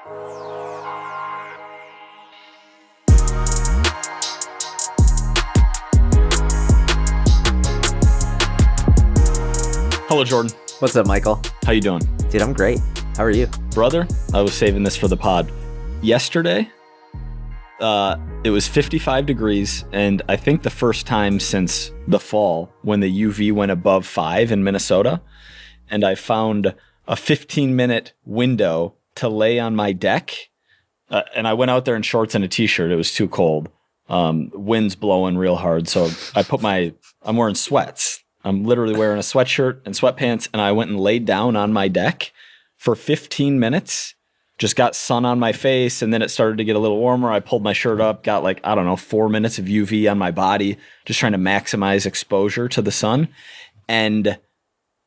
Hello, Jordan. What's up, Michael? How you doing? Dude, I'm great. How are you? Brother, I was saving this for the pod. Yesterday, it was 55 degrees, and I think the first time since the fall when the UV went above 5 in Minnesota, and I found a 15-minute window to lay on my deck, and I went out there in shorts and a t-shirt. It was too cold. Wind's blowing real hard, so I'm wearing sweats. I'm literally wearing a sweatshirt and sweatpants, and I went and laid down on my deck for 15 minutes, just got sun on my face, and then it started to get a little warmer. I pulled my shirt up, got 4 minutes of UV on my body, just trying to maximize exposure to the sun. And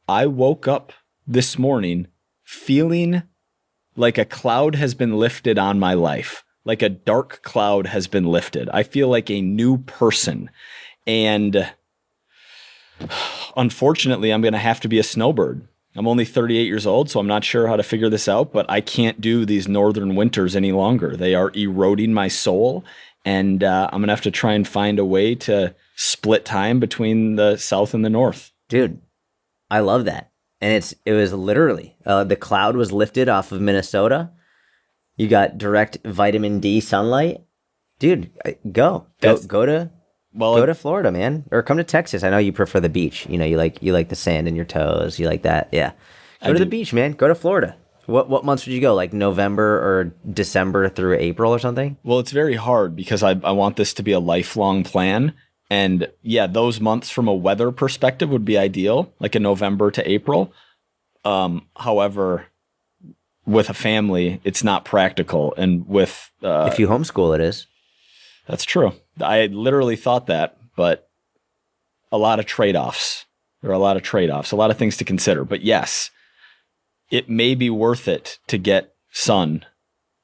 I woke up this morning feeling like a cloud has been lifted on my life, like a dark cloud has been lifted. I feel like a new person. And unfortunately, I'm going to have to be a snowbird. I'm only 38 years old, so I'm not sure how to figure this out, but I can't do these northern winters any longer. They are eroding my soul, and I'm going to have to try and find a way to split time between the south and the north. Dude, I love that. And it was literally, the cloud was lifted off of Minnesota. You got direct vitamin D sunlight. Dude, go to Florida, man, or come to Texas. I know you prefer the beach. You know, you like the sand in your toes. You like that. Yeah. Go to the beach, man. Go to Florida. What months would you go? Like November or December through April or something? Well, it's very hard because I want this to be a lifelong plan. And yeah, those months from a weather perspective would be ideal, like in November to April. However, with a family, it's not practical. And with if you homeschool, it is. That's true. I literally thought that, but a lot of trade-offs. There are a lot of trade-offs, a lot of things to consider. But yes, it may be worth it to get sun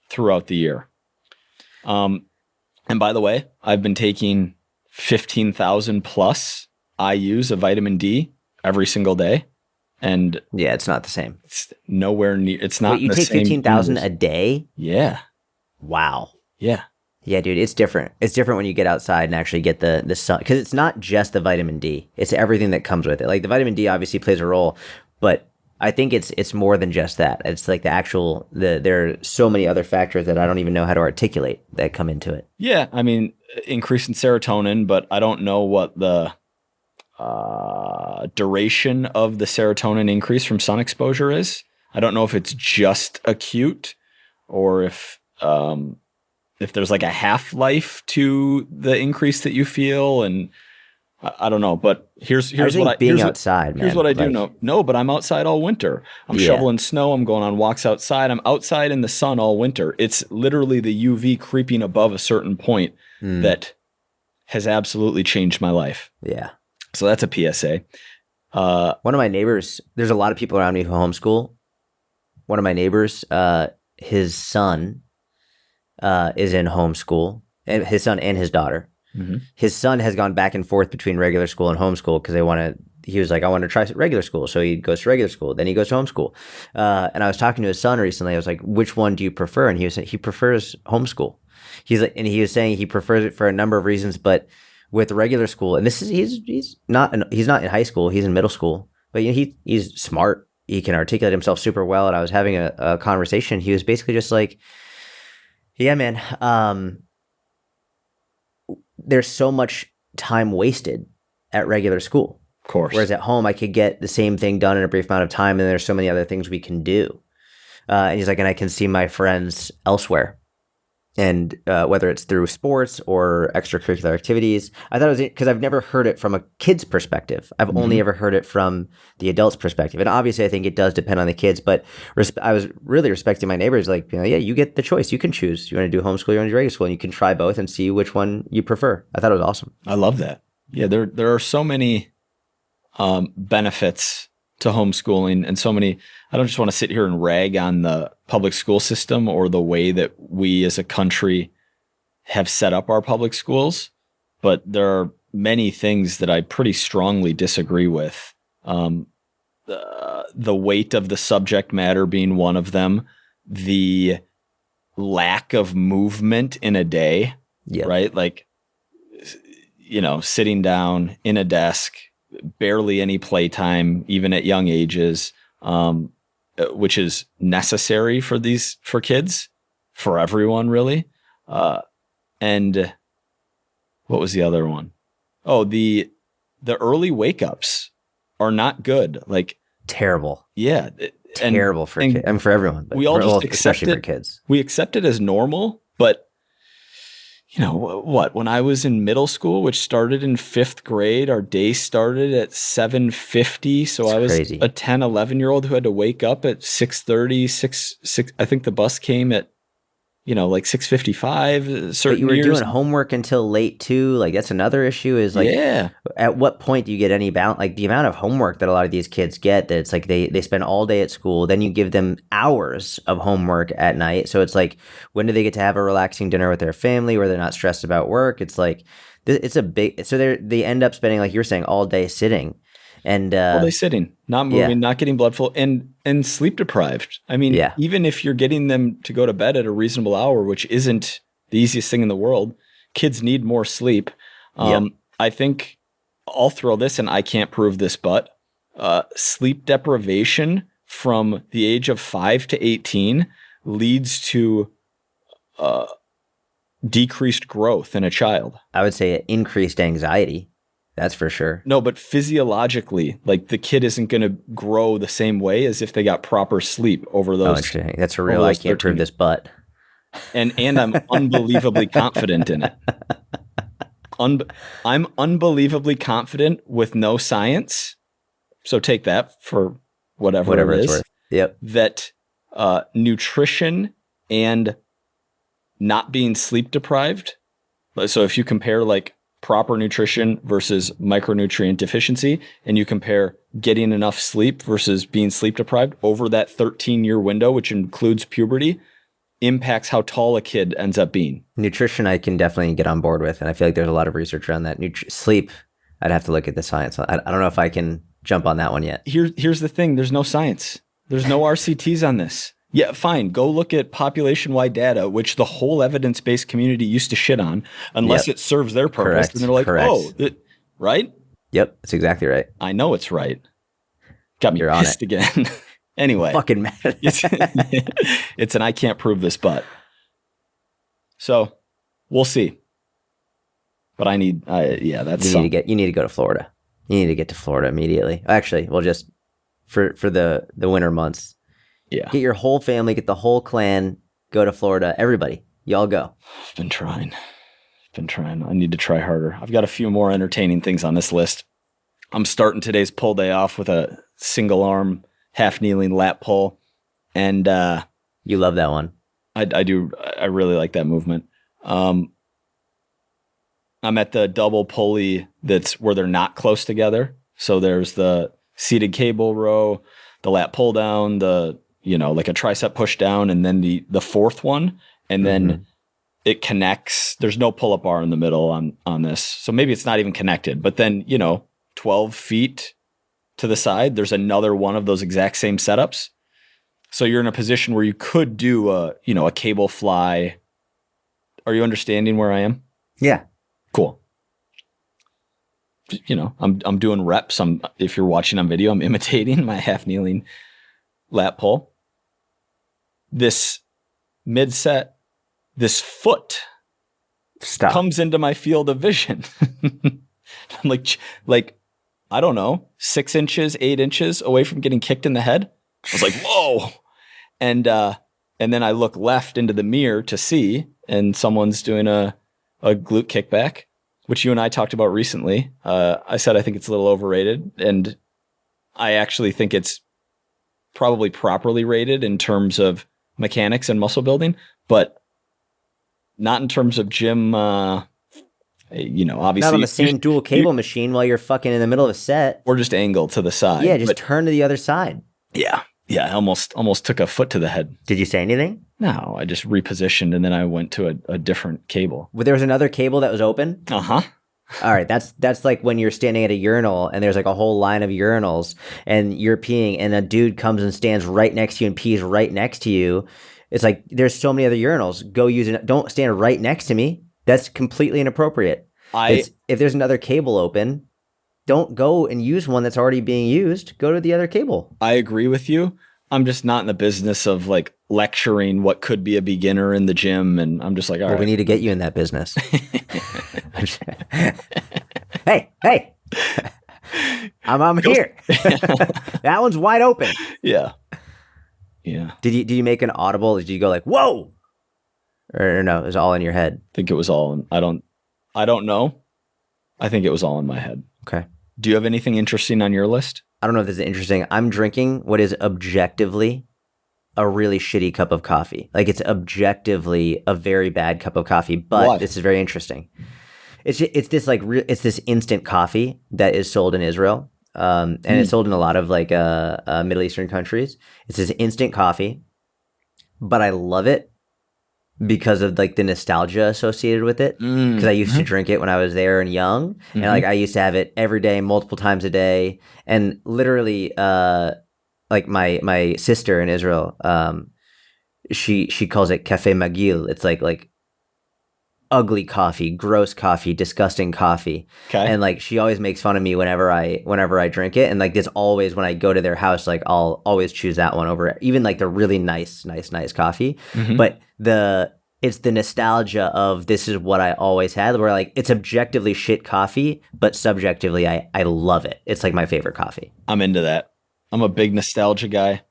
throughout the year. And by the way, I've been taking 15,000 plus IUs of vitamin D every single day. And yeah, it's not the same. It's nowhere near. It's not. Wait, you take 15,000 a day? Yeah. Wow. Yeah. Yeah, dude, it's different. It's different when you get outside and actually get the sun, because it's not just the vitamin D. It's everything that comes with it. Like the vitamin D obviously plays a role, but I think it's more than just that. It's like there are so many other factors that I don't even know how to articulate that come into it. Yeah, I mean, increase in serotonin, but I don't know what the duration of the serotonin increase from sun exposure is. I don't know if it's just acute or if there's like a half-life to the increase that you feel, and I don't know. But here's what I do know. No, but I'm outside all winter. I'm shoveling snow. I'm going on walks outside. I'm outside in the sun all winter. It's literally the UV creeping above a certain point that has absolutely changed my life. Yeah. So that's a PSA. One of my neighbors, there's a lot of people around me who homeschool. One of my neighbors, his son is in homeschool, and his son and his daughter. Mm-hmm. His son has gone back and forth between regular school and homeschool because he was like, I want to try regular school. So he goes to regular school, then he goes to homeschool. And I was talking to his son recently. I was like, which one do you prefer? And he was saying he prefers homeschool. And he was saying he prefers it for a number of reasons, but with regular school, and he's not in high school, he's in middle school, but he's smart. He can articulate himself super well. And I was having a conversation. He was basically just like, yeah, man, there's so much time wasted at regular school. Of course. Whereas at home, I could get the same thing done in a brief amount of time, and there's so many other things we can do. And he's like, and I can see my friends elsewhere. And whether it's through sports or extracurricular activities, I thought it was because I've never heard it from a kid's perspective. I've only ever heard it from the adult's perspective. And obviously, I think it does depend on the kids. But I was really respecting my neighbors. Like, yeah, you get the choice. You can choose. You want to do homeschool, you want to do regular school, and you can try both and see which one you prefer. I thought it was awesome. I love that. Yeah, there are so many benefits to homeschooling, and so many. I don't just want to sit here and rag on the public school system or the way that we as a country have set up our public schools, but there are many things that I pretty strongly disagree with. The weight of the subject matter being one of them, the lack of movement in a day, right? Like, sitting down in a desk, barely any playtime, even at young ages, which is necessary for kids, for everyone really. And what was the other one? Oh, the early wake ups are not good. Like, terrible. Yeah. Terrible for kids. I mean, for everyone, but we all just accept especially for kids. We accept it as normal, but when I was in middle school, which started in 5th grade, our day started at 7:50. So I was crazy. A 10, 11-year-old who had to wake up at 6:30, 6. I think the bus came at, like 6:55. But you were doing homework until late too. Like, that's another issue is like, at what point do you get any balance? Like, the amount of homework that a lot of these kids get, that it's like they spend all day at school, then you give them hours of homework at night. So it's like, when do they get to have a relaxing dinner with their family where they're not stressed about work? It's like, it's a big, so they end up spending, like you were saying, all day sitting. And all day sitting, not moving, not getting blood flow, and sleep deprived. I mean, even if you're getting them to go to bed at a reasonable hour, which isn't the easiest thing in the world, kids need more sleep. I think I'll throw this, and I can't prove this, but sleep deprivation from the age of 5 to 18 leads to decreased growth in a child. I would say increased anxiety. That's for sure. No, but physiologically, like, the kid isn't going to grow the same way as if they got proper sleep over those. Oh, interesting. That's a real, I can't prove this, but. And I'm unbelievably confident in it. I'm unbelievably confident with no science. So take that for whatever it is. It's worth. Yep. That nutrition and not being sleep deprived. So if you compare, like, proper nutrition versus micronutrient deficiency, and you compare getting enough sleep versus being sleep deprived over that 13-year window, which includes puberty, impacts how tall a kid ends up being. Nutrition, I can definitely get on board with, and I feel like there's a lot of research around that. Sleep, I'd have to look at the science. I don't know if I can jump on that one yet. Here's the thing. There's no science. There's no RCTs on this. Yeah, fine. Go look at population-wide data, which the whole evidence-based community used to shit on, unless it serves their purpose. And they're like, right? Yep, that's exactly right. I know it's right. Got me pissed again. Anyway. Fucking mad. It's an I can't prove this, but. So, we'll see. But I need, that's you need to go to Florida. You need to get to Florida immediately. Actually, well, just for the winter months. Yeah. Get your whole family, get the whole clan, go to Florida. Everybody, y'all go. I've been trying. I need to try harder. I've got a few more entertaining things on this list. I'm starting today's pull day off with a single arm, half kneeling lat pull. And you love that one. I do. I really like that movement. I'm at the double pulley that's where they're not close together. So there's the seated cable row, the lat pull down, like a tricep push down, and then the fourth one, and then it connects. There's no pull-up bar in the middle on this. So maybe it's not even connected, but then, 12 feet to the side, there's another one of those exact same setups. So you're in a position where you could do a cable fly. Are you understanding where I am? Yeah. Cool. I'm doing reps. If you're watching on video, I'm imitating my half kneeling lat pull. This mid set, this foot comes into my field of vision. I'm like, I don't know, 6 inches, 8 inches away from getting kicked in the head. I was like, whoa. And then I look left into the mirror to see, and someone's doing a glute kickback, which you and I talked about recently. I said I think it's a little overrated, and I actually think it's probably properly rated in terms of mechanics and muscle building, but not in terms of gym. Obviously, not on the same dual cable machine while you're fucking in the middle of a set, or just angle to the side. Yeah, just turn to the other side. Yeah, I almost took a foot to the head. Did you say anything? No, I just repositioned, and then I went to a different cable. Well, there was another cable that was open. All right, that's like when you're standing at a urinal and there's like a whole line of urinals and you're peeing and a dude comes and stands right next to you and pees right next to you. It's like there's so many other urinals. Go use it. Don't stand right next to me. That's completely inappropriate. If there's another cable open, don't go and use one that's already being used. Go to the other cable. I agree with you. I'm just not in the business of like lecturing what could be a beginner in the gym. And I'm just like, all right. We need to get you in that business. Hey, I'm here. That one's wide open. Yeah. Did you make an audible? Did you go like, whoa? Or no, it was all in your head? I think it was all in, I don't know. I think it was all in my head. Okay. Do you have anything interesting on your list? I don't know if this is interesting. I'm drinking what is objectively a really shitty cup of coffee. Like it's objectively a very bad cup of coffee, but This is very interesting. It's this like it's this instant coffee that is sold in Israel, and it's sold in a lot of like Middle Eastern countries. It's this instant coffee, but I love it because of like the nostalgia associated with it. Because I used to drink it when I was there and young, and like I used to have it every day, multiple times a day, and literally, like my sister in Israel, she calls it cafe magil. It's like ugly coffee, gross coffee, disgusting coffee. Okay. And like she always makes fun of me whenever I drink it. And like this always when I go to their house, like I'll always choose that one over even like the really nice coffee. But it's the nostalgia of this is what I always had, where like it's objectively shit coffee, but subjectively I love it. It's like my favorite coffee. I'm into that. I'm a big nostalgia guy.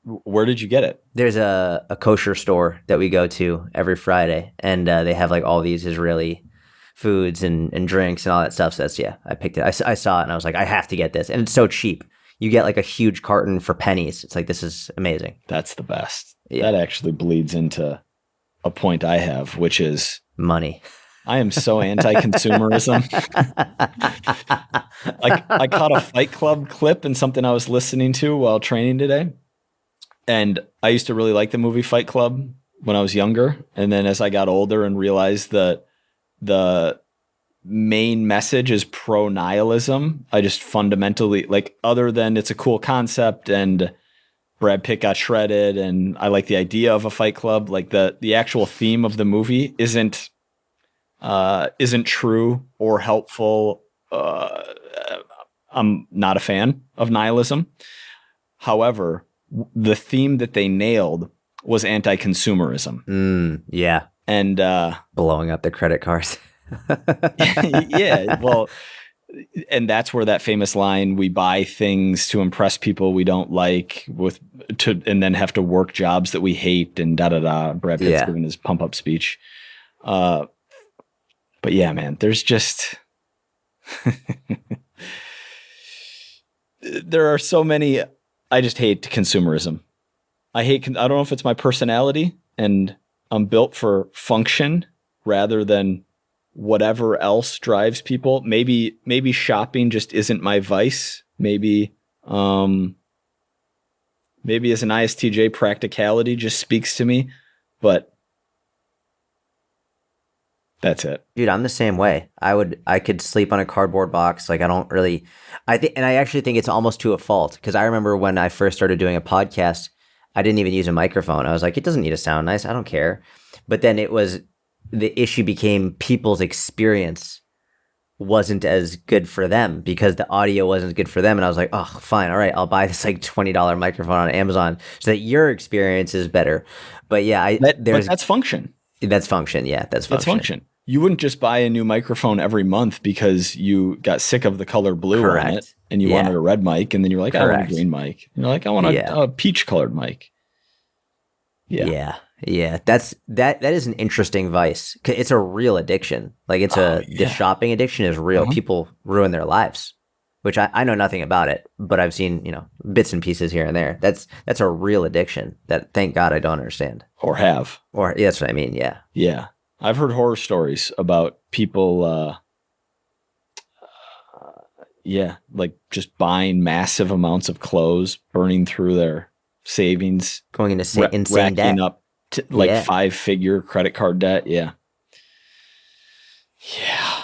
Where did you get it? There's a kosher store that we go to every Friday, and they have like all these Israeli foods and drinks and all that stuff. So I picked it. I saw it and I was like, I have to get this. And it's so cheap. You get like a huge carton for pennies. It's like, this is amazing. That's the best. Yeah. That actually bleeds into a point I have, which is money. I am so anti-consumerism. I caught a Fight Club clip in something I was listening to while training today. And I used to really like the movie Fight Club when I was younger. And then as I got older and realized that the main message is pro-nihilism, I just fundamentally, like, other than it's a cool concept and Brad Pitt got shredded and I like the idea of a Fight Club, like the actual theme of the movie isn't true or helpful. I'm not a fan of nihilism. However, the theme that they nailed was anti-consumerism. Yeah. And blowing up the credit cards. Yeah. Well, and that's where that famous line, we buy things to impress people we don't like and then have to work jobs that we hate and Brad Pitt's giving his pump up speech. But yeah, man, there's just, there are so many, I just hate consumerism. I don't know if it's my personality and I'm built for function rather than whatever else drives people. Maybe shopping just isn't my vice. Maybe as an ISTJ, practicality just speaks to me, but that's it. Dude, I'm the same way. I could sleep on a cardboard box. Like I actually think it's almost to a fault, because I remember when I first started doing a podcast, I didn't even use a microphone. I was like, it doesn't need to sound nice. I don't care. But then the issue became people's experience wasn't as good for them because the audio wasn't good for them. And I was like, oh, fine. All right. I'll buy this like $20 microphone on Amazon so that your experience is better. But yeah, but that's function. That's function. Yeah, that's function. You wouldn't just buy a new microphone every month because you got sick of the color blue on it and you wanted a red mic, and then you're like, I want a green mic. And you're like, I want a peach colored mic. Yeah. That is an interesting vice. It's a real addiction. Like the shopping addiction is real. People ruin their lives, which I know nothing about it, but I've seen, bits and pieces here and there. That's a real addiction that thank God I don't understand. Or have. That's what I mean. Yeah. Yeah. I've heard horror stories about people, like just buying massive amounts of clothes, burning through their savings, going into insane debt. Racking up to 5-figure credit card debt. Yeah. Yeah.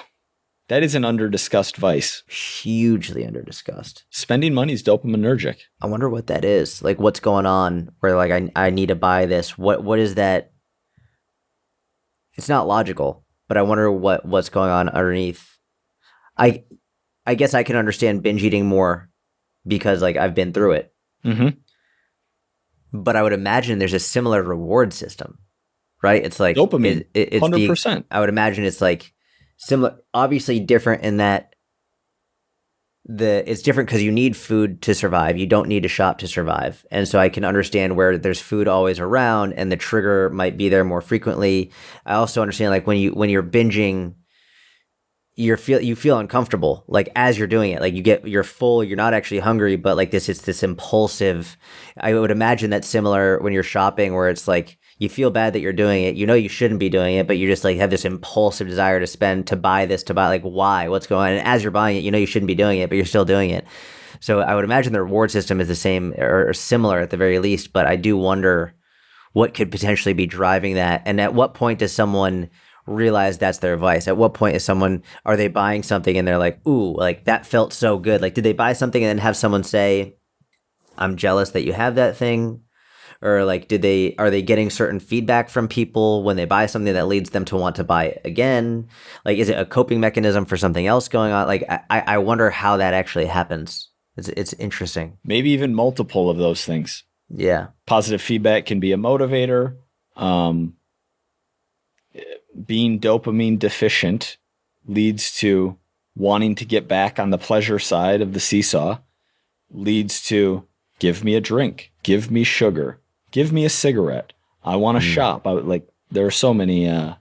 That is an under-discussed vice. Hugely under-discussed. Spending money is dopaminergic. I wonder what that is. Like, what's going on where, like, I need to buy this. What is that? It's not logical, but I wonder what's going on underneath. I guess I can understand binge eating more because, like, I've been through it. Mm-hmm. But I would imagine there's a similar reward system, right? It's like dopamine, it's 100%. I would imagine it's like similar, obviously different in that it's different because you need food to survive. You don't need to shop to survive. And so I can understand where there's food always around and the trigger might be there more frequently. I also understand, like, when you're binging, you feel uncomfortable, like, as you're doing it, like, you're full, you're not actually hungry, but like it's this impulsive. I would imagine that's similar when you're shopping, where it's like you feel bad that you're doing it, you shouldn't be doing it, but you just like have this impulsive desire to buy this, like, why, what's going on? And as you're buying it, you shouldn't be doing it, but you're still doing it. So I would imagine the reward system is the same or similar at the very least, but I do wonder what could potentially be driving that. And at what point does someone realize that's their vice? At what point are they buying something and they're like, ooh, like, that felt so good? Like, did they buy something and then have someone say, I'm jealous that you have that thing? Or like, are they getting certain feedback from people when they buy something that leads them to want to buy it again? Like, is it a coping mechanism for something else going on? Like, I wonder how that actually happens. It's interesting. Maybe even multiple of those things. Yeah. Positive feedback can be a motivator. Being dopamine deficient leads to wanting to get back on the pleasure side of the seesaw, leads to give me a drink, give me sugar, give me a cigarette. I want to shop. There are so many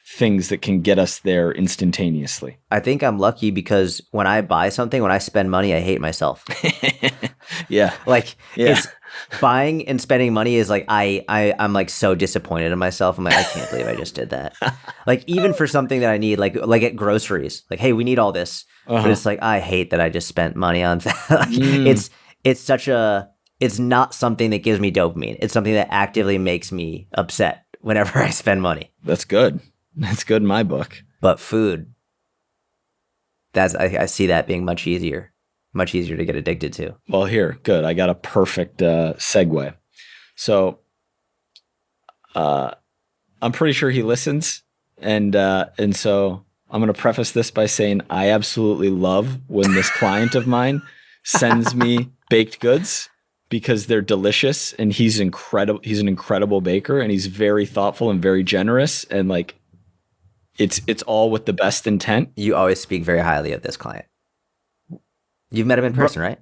things that can get us there instantaneously. I think I'm lucky because when I buy something, when I spend money, I hate myself. Yeah. It's buying and spending money is like, I'm like so disappointed in myself. I'm like, I can't believe I just did that. Like, even for something that I need, like at groceries, like, hey, we need all this. But it's like, I hate that I just spent money on that. It's not something that gives me dopamine. It's something that actively makes me upset whenever I spend money. That's good. That's good in my book. But food, I see that being much easier to get addicted to. Well, here, good. I got a perfect segue. So I'm pretty sure he listens. And so I'm going to preface this by saying I absolutely love when this client of mine sends me baked goods because they're delicious, and he's incredible. He's an incredible baker, and he's very thoughtful and very generous, and like it's all with the best intent. You always speak very highly of this client. You've met him in person, right?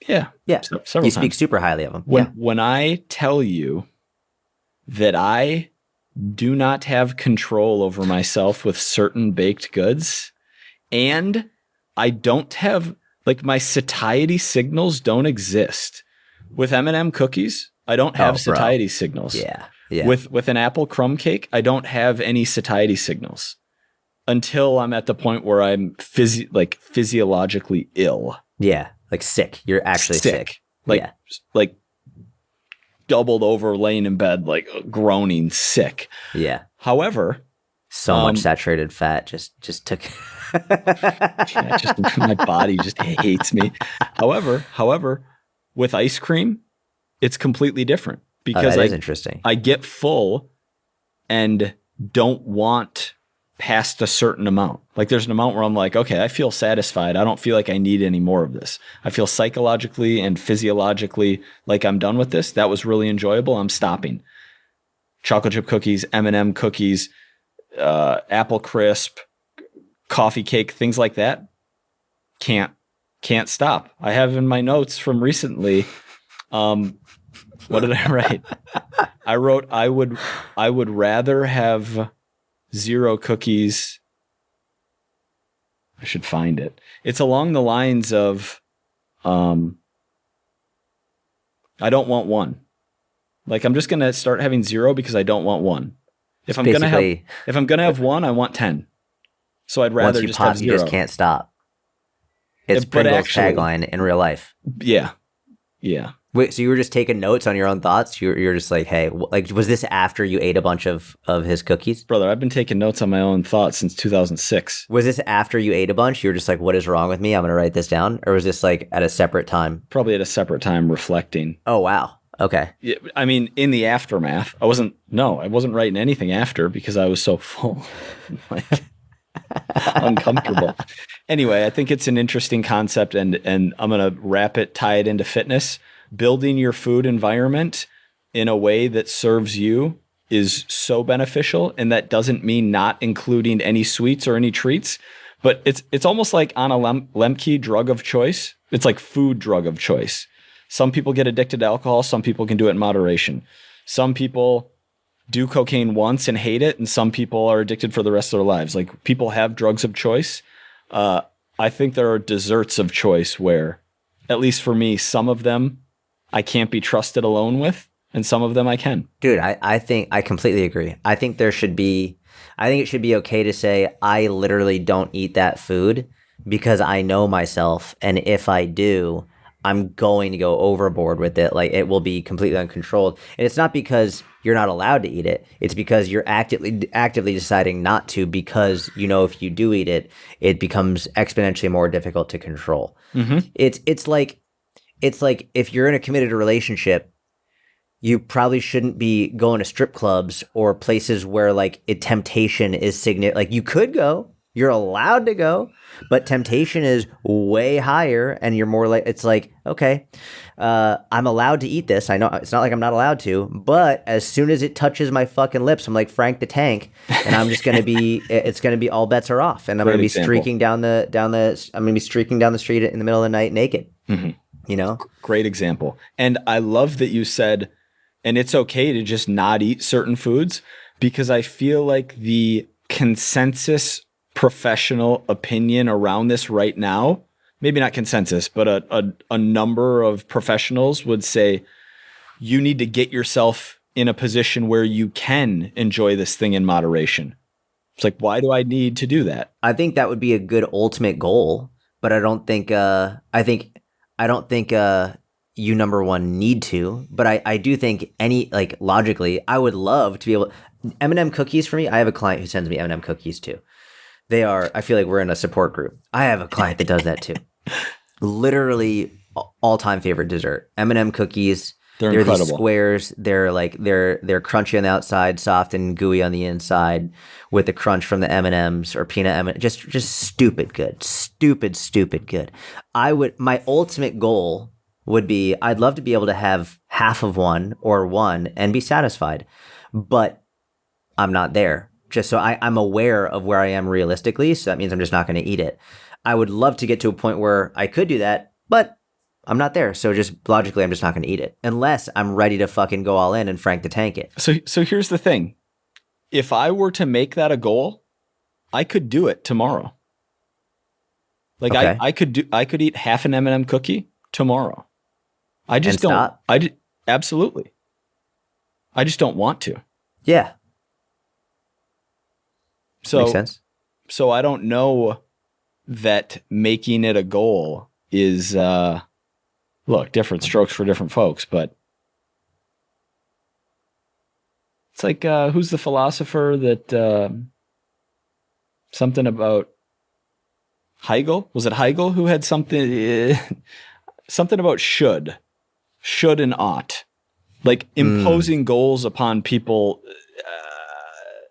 Yeah. Several times. You speak super highly of him. When I tell you that I do not have control over myself with certain baked goods, and I don't have, like, my satiety signals don't exist. With M&M cookies, I don't have satiety signals. Yeah. With an apple crumb cake, I don't have any satiety signals until I'm at the point where I'm physiologically ill. Yeah, like sick. You're actually sick. Like doubled over, laying in bed, like groaning, sick. Yeah. However, so much saturated fat just took. My body just hates me. However, with ice cream, it's completely different because that is interesting. I get full and don't want past a certain amount. Like, there's an amount where I'm like, okay, I feel satisfied. I don't feel like I need any more of this. I feel psychologically and physiologically like I'm done with this. That was really enjoyable. I'm stopping. Chocolate chip cookies, M&M cookies, apple crisp, coffee cake, things like that. Can't stop. I have in my notes from recently. What did I write? I wrote, I would rather have 0 cookies. I should find it. It's along the lines of, I don't want 1. Like, I'm just going to start having 0 because I don't want 1. If I'm going to have 1, I want 10. So I'd rather just have 0. You just can't stop. It's Pringle's tagline in real life. Yeah. Wait, so you were just taking notes on your own thoughts? You're just like, hey, like, was this after you ate a bunch of his cookies? Brother, I've been taking notes on my own thoughts since 2006. Was this after you ate a bunch? You were just like, what is wrong with me? I'm going to write this down. Or was this like at a separate time? Probably at a separate time reflecting. Oh, wow. Okay. Yeah, I mean, in the aftermath, I wasn't writing anything after because I was so full. Like, uncomfortable. Anyway, I think it's an interesting concept, and I'm going to tie it into fitness. Building your food environment in a way that serves you is so beneficial, and that doesn't mean not including any sweets or any treats, but it's almost like on a Lemke drug of choice. It's like food drug of choice. Some people get addicted to alcohol. Some people can do it in moderation. Some people do cocaine once and hate it, and some people are addicted for the rest of their lives. Like, people have drugs of choice. I think there are desserts of choice where, at least for me, some of them I can't be trusted alone with, and some of them I can. Dude, I think I completely agree. I think it should be okay to say, I literally don't eat that food because I know myself. And if I do, I'm going to go overboard with it. Like, it will be completely uncontrolled. And it's not because you're not allowed to eat it. It's because you're actively deciding not to, because, you know, if you do eat it, it becomes exponentially more difficult to control. Mm-hmm. It's like if you're in a committed relationship, you probably shouldn't be going to strip clubs or places where like temptation is significant. Like, you could go, you're allowed to go, but temptation is way higher, and you're more like, it's like, okay, I'm allowed to eat this. I know it's not like I'm not allowed to, but as soon as it touches my fucking lips, I'm like Frank the Tank, and I'm just gonna be, it's gonna be all bets are off, and I'm gonna be streaking down the street in the middle of the night naked. Mm-hmm. You know, great example. And I love that you said, and it's okay to just not eat certain foods, because I feel like the consensus professional opinion around this right now, maybe not consensus, but a number of professionals would say you need to get yourself in a position where you can enjoy this thing in moderation. It's like, why do I need to do that? I think that would be a good ultimate goal, but I don't think you, number one, need to, but I do think logically, I would love to be able. M&M cookies for me. I have a client who sends me M&M cookies too. I feel like we're in a support group. I have a client that does that too. Literally all-time favorite dessert. M&M cookies. They're incredible. These squares. They're crunchy on the outside, soft and gooey on the inside, with the crunch from the M&Ms or peanut M&Ms. Just stupid good. Stupid good. My ultimate goal would be, I'd love to be able to have half of one or one and be satisfied, but I'm not there. Just so I'm aware of where I am realistically, so that means I'm just not going to eat it. I would love to get to a point where I could do that, but I'm not there. So just logically, I'm just not going to eat it unless I'm ready to fucking go all in and Frank the Tank it. So here's the thing. If I were to make that a goal, I could do it tomorrow. Like, okay. I could eat half an M&M cookie tomorrow. I just don't. Stop? Absolutely. I just don't want to. Yeah. So, makes sense. So I don't know that making it a goal is, look, different strokes for different folks, but it's like, who's the philosopher that, something about Hegel? Was it Hegel who had something about should and ought, like imposing goals upon people.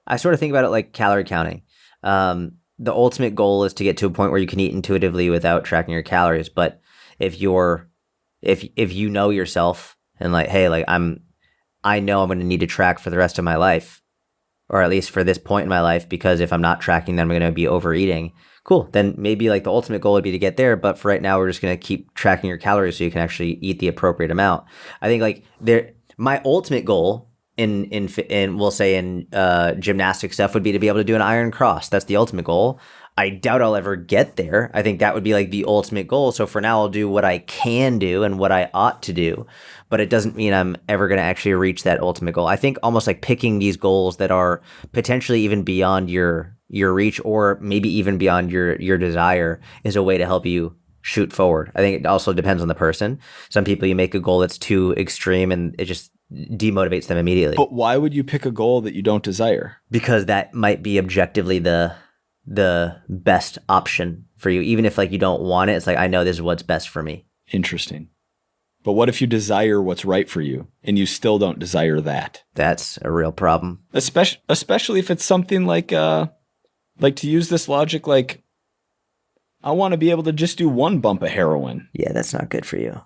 I sort of think about it like calorie counting. The ultimate goal is to get to a point where you can eat intuitively without tracking your calories. But if you know yourself and like, hey, like I know I'm going to need to track for the rest of my life, or at least for this point in my life, because if I'm not tracking, then I'm going to be overeating. Cool. Then maybe like the ultimate goal would be to get there. But for right now, we're just going to keep tracking your calories so you can actually eat the appropriate amount. I think like my ultimate goal in we'll say in gymnastic stuff would be to be able to do an iron cross. That's the ultimate goal. I doubt I'll ever get there. I think that would be like the ultimate goal. So for now, I'll do what I can do and what I ought to do, but it doesn't mean I'm ever going to actually reach that ultimate goal. I think almost like picking these goals that are potentially even beyond your reach, or maybe even beyond your desire, is a way to help you shoot forward. I think it also depends on the person. Some people, you make a goal that's too extreme and it just demotivates them immediately. But why would you pick a goal that you don't desire? Because that might be objectively the best option for you. Even if like you don't want it, it's like, I know this is what's best for me. Interesting. But what if you desire what's right for you and you still don't desire that? That's a real problem. Especially if it's something like to use this logic, like I want to be able to just do one bump of heroin. Yeah, that's not good for you.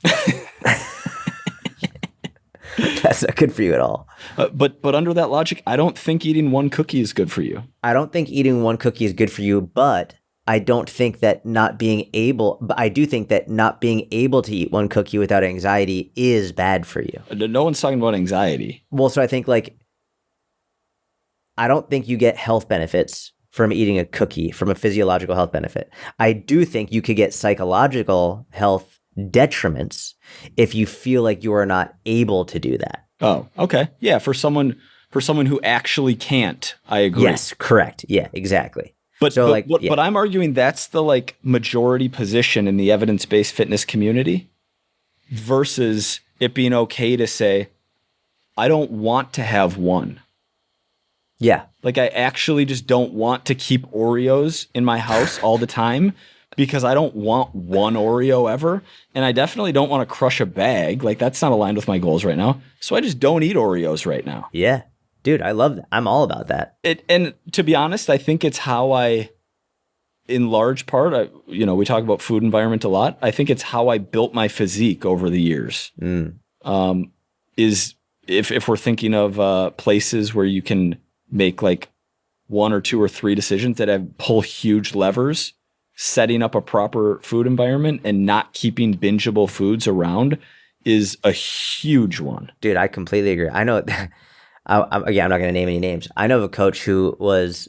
That's not good for you at all. But under that logic, I don't think eating one cookie is good for you. I don't think eating one cookie is good for you, but I don't think that I do think that not being able to eat one cookie without anxiety is bad for you. No one's talking about anxiety. Well, so I think I don't think you get health benefits from eating a cookie, from a physiological health benefit. I do think you could get psychological health detriments if you feel like you are not able to do that. Oh, okay. Yeah, for someone who actually can't, I agree. Yes, correct. Yeah, exactly. But I'm arguing that's the majority position in the evidence-based fitness community versus it being okay to say, I don't want to have one. Yeah. I actually just don't want to keep Oreos in my house all the time because I don't want one Oreo ever. And I definitely don't want to crush a bag. That's not aligned with my goals right now. So I just don't eat Oreos right now. Yeah. Dude, I love that. I'm all about that. And to be honest, I think it's how in large part, we talk about food environment a lot. I think it's how I built my physique over the years. Is if we're thinking of places where you can make one or two or three decisions that pull huge levers, setting up a proper food environment and not keeping bingeable foods around is a huge one. Dude, I completely agree. I know, again, I'm not going to name any names. I know of a coach who was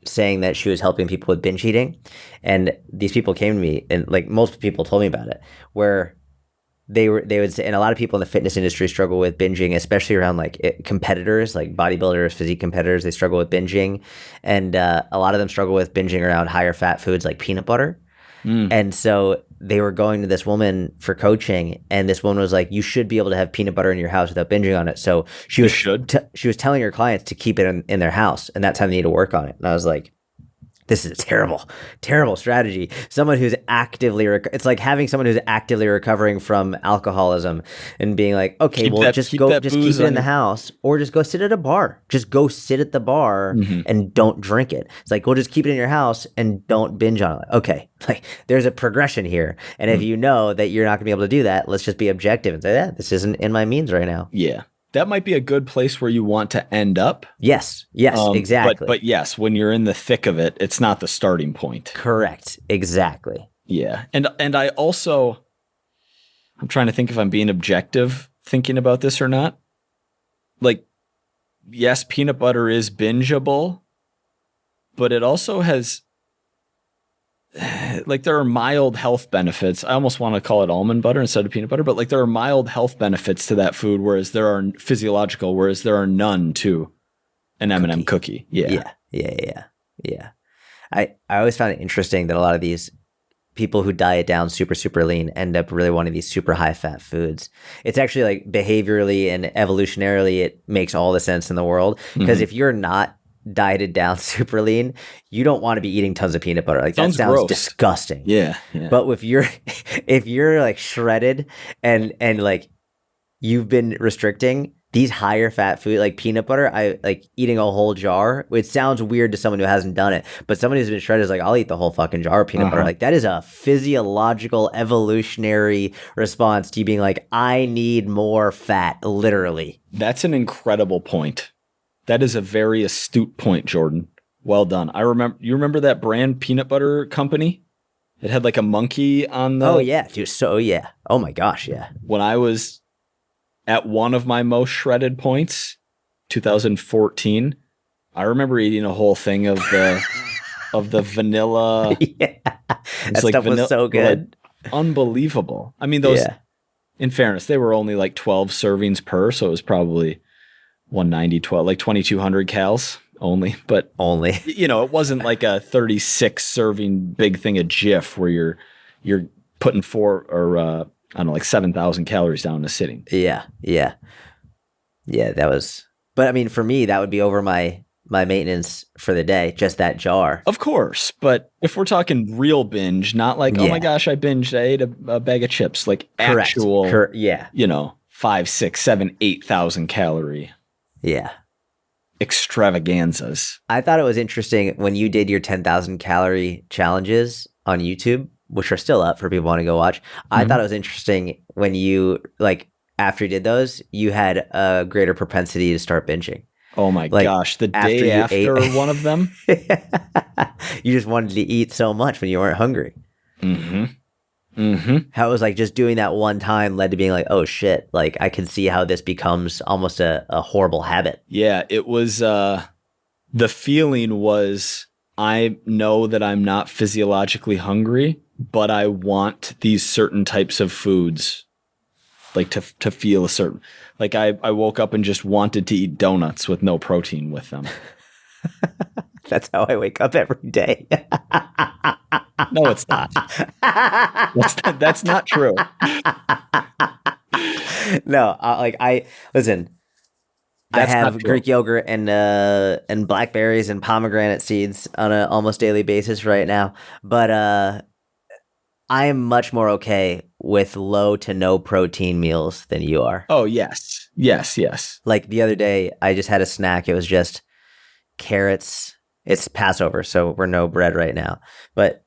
saying that she was helping people with binge eating. And these people came to me and multiple people told me about it, where they would say, and a lot of people in the fitness industry struggle with binging, especially around competitors, like bodybuilders, physique competitors, they struggle with binging. And a lot of them struggle with binging around higher fat foods like peanut butter. And so they were going to this woman for coaching, and this woman was like, you should be able to have peanut butter in your house without binging on it. So she was telling her clients to keep it in their house, and that's how they need to work on it. And I was like, this is a terrible, terrible strategy. Someone who's actively, it's like having someone who's actively recovering from alcoholism and being like, okay, just keep it in the house, or just go sit at a bar. Just go sit at the bar and don't drink it. It's like, just keep it in your house and don't binge on it. Okay, there's a progression here. And if you know that you're not gonna be able to do that, let's just be objective and say, this isn't in my means right now. Yeah. That might be a good place where you want to end up. Yes, exactly. But yes, when you're in the thick of it, it's not the starting point. Correct. Exactly. Yeah. And I also, I'm trying to think if I'm being objective thinking about this or not. Yes, peanut butter is bingeable, but it also has, there are mild health benefits. I almost want to call it almond butter instead of peanut butter, but there are mild health benefits to that food, whereas there are physiological, whereas there are none to an M&M cookie. Yeah. I always found it interesting that a lot of these people who diet down super, super lean end up really wanting these super high fat foods. It's actually behaviorally and evolutionarily, it makes all the sense in the world. Because if you're not dieted down super lean, you don't want to be eating tons of peanut butter. That sounds gross. Disgusting. Yeah. But if you're shredded and you've been restricting these higher fat food like peanut butter, eating a whole jar. It sounds weird to someone who hasn't done it, but someone who's been shredded is like, I'll eat the whole fucking jar of peanut butter. That is a physiological, evolutionary response to you being like, I need more fat, literally. That's an incredible point. That is a very astute point, Jordan. Well done. You remember that brand peanut butter company? It had a monkey on the... Oh, yeah, dude. So, yeah. Oh, my gosh, yeah. When I was at one of my most shredded points, 2014, I remember eating a whole thing of the vanilla. Yeah. That stuff was so good. Unbelievable. I mean, those, in fairness, they were only 12 servings per, so it was probably 190, 2,200 cals only. But only, it wasn't a 36 serving big thing of Jif where you're putting I don't know, like 7,000 calories down in a sitting. Yeah. That was. But I mean, for me, that would be over my maintenance for the day, just that jar. Of course, but if we're talking real binge, not like, oh my gosh, I binged, I ate a bag of chips, like actual, 5, 6, 7, 8,000 calorie. Yeah. Extravaganzas. I thought it was interesting when you did your 10,000 calorie challenges on YouTube, which are still up for people who want to go watch. I thought it was interesting when you, like, after you did those, you had a greater propensity to start binging. Oh my gosh. The day after one of them. You just wanted to eat so much when you weren't hungry. How it was like just doing that one time led to being like, oh shit, like I can see how this becomes almost a horrible habit. Yeah, it was, the feeling was, I know that I'm not physiologically hungry, but I want these certain types of foods, like to feel a certain, like I woke up and just wanted to eat donuts with no protein with them. That's how I wake up every day. No, it's not. That's not true. No, listen. That's I have Greek yogurt and blackberries and pomegranate seeds on an almost daily basis right now. But I am much more okay with low to no protein meals than you are. Oh, yes. Like the other day, I just had a snack. It was just carrots. It's Passover, so we're no bread right now. But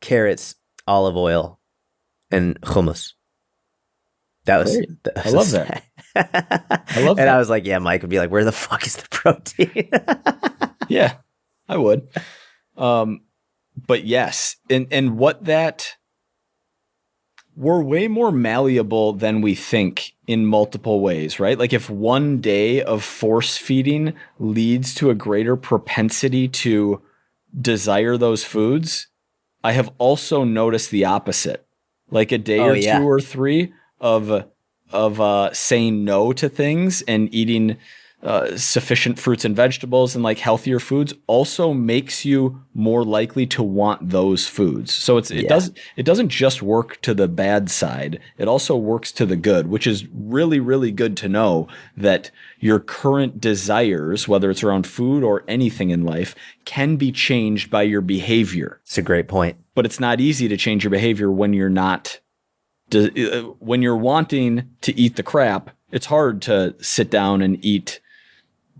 carrots, olive oil, and hummus. That was. I love that. I love that. And I was like, yeah, Mike would be like, where the fuck is the protein? Yeah, I would. But yes, and what that, we're way more malleable than we think in multiple ways, right? Like if one day of force feeding leads to a greater propensity to desire those foods, I have also noticed the opposite. Like a day or two or three of saying no to things and eating sufficient fruits and vegetables and like healthier foods also makes you more likely to want those foods. So it doesn't just work to the bad side. It also works to the good, which is really, really good to know that your current desires, whether it's around food or anything in life, can be changed by your behavior. It's a great point. But it's not easy to change your behavior when you're not, when you're wanting to eat the crap. It's hard to sit down and eat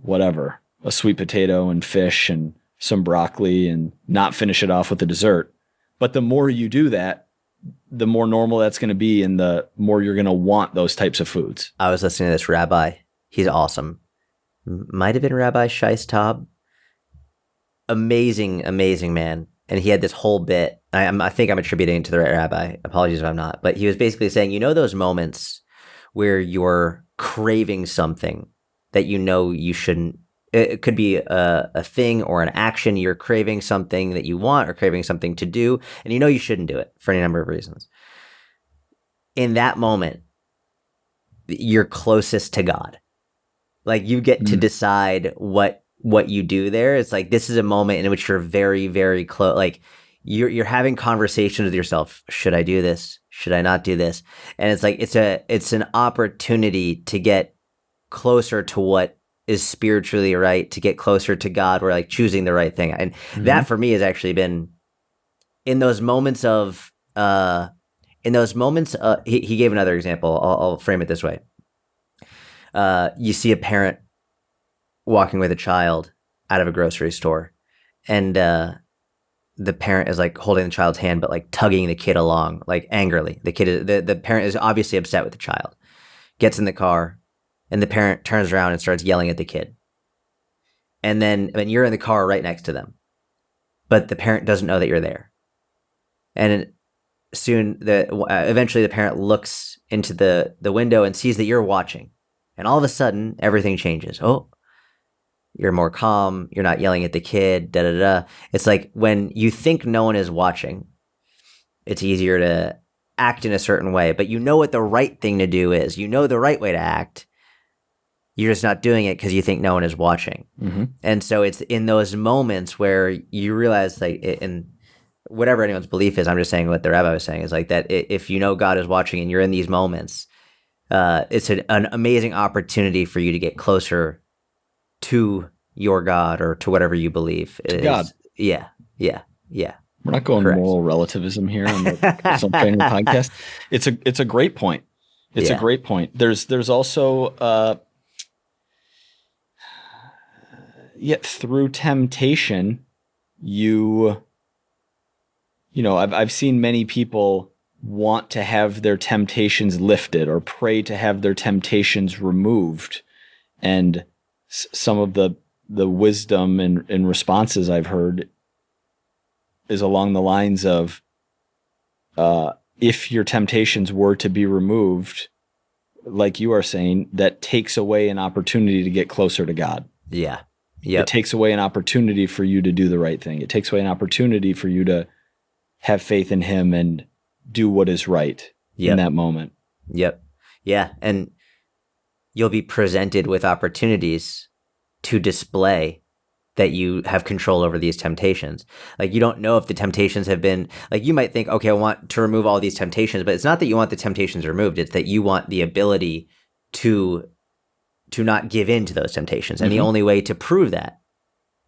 whatever, a sweet potato and fish and some broccoli and not finish it off with a dessert. But the more you do that, the more normal that's going to be and the more you're going to want those types of foods. I was listening to this rabbi. He's awesome. Might have been Rabbi Shais. Amazing, amazing man. And he had this whole bit. I think I'm attributing to the right rabbi. Apologies if I'm not. But he was basically saying, you know those moments where you're craving something that you know you shouldn't. It could be a thing or an action. You're craving something that you want or craving something to do, and you know you shouldn't do it for any number of reasons. In that moment, you're closest to God. Like you get to decide what you do there. It's like this is a moment in which you're very, very close. Like you're having conversations with yourself. Should I do this? Should I not do this? And it's like it's an opportunity to get closer to what is spiritually right, to get closer to God. We're like choosing the right thing. And that for me has actually been in those moments of, he gave another example. I'll frame it this way. You see a parent walking with a child out of a grocery store and, the parent is like holding the child's hand, but like tugging the kid along, like angrily. The parent is obviously upset with the child, gets in the car, and the parent turns around and starts yelling at the kid. And then you're in the car right next to them, but the parent doesn't know that you're there. And soon, eventually the parent looks into the window and sees that you're watching. And all of a sudden, everything changes. Oh, you're more calm. You're not yelling at the kid. It's like when you think no one is watching, it's easier to act in a certain way, but you know what the right thing to do is. You know the right way to act. You're just not doing it because you think no one is watching. And so it's in those moments where you realize, like, whatever anyone's belief is, I'm just saying what the rabbi was saying is like that if you know God is watching and you're in these moments, it's an amazing opportunity for you to get closer to your God or to whatever you believe. To God. Yeah. We're not going Correct. moral relativism here on the Personal Training Podcast. It's a great point. It's a great point. There's also yet through temptation, you know, I've seen many people want to have their temptations lifted or pray to have their temptations removed, and some of the wisdom and responses I've heard is along the lines of, if your temptations were to be removed, like you are saying, that takes away an opportunity to get closer to God. Yeah. Yep. It takes away an opportunity for you to do the right thing. It takes away an opportunity for you to have faith in him and do what is right in that moment. Yep. Yeah. And you'll be presented with opportunities to display that you have control over these temptations. Like, you don't know if the temptations have been, like, you might think, okay, I want to remove all these temptations, but it's not that you want the temptations removed. It's that you want the ability to not give in to those temptations. And the only way to prove that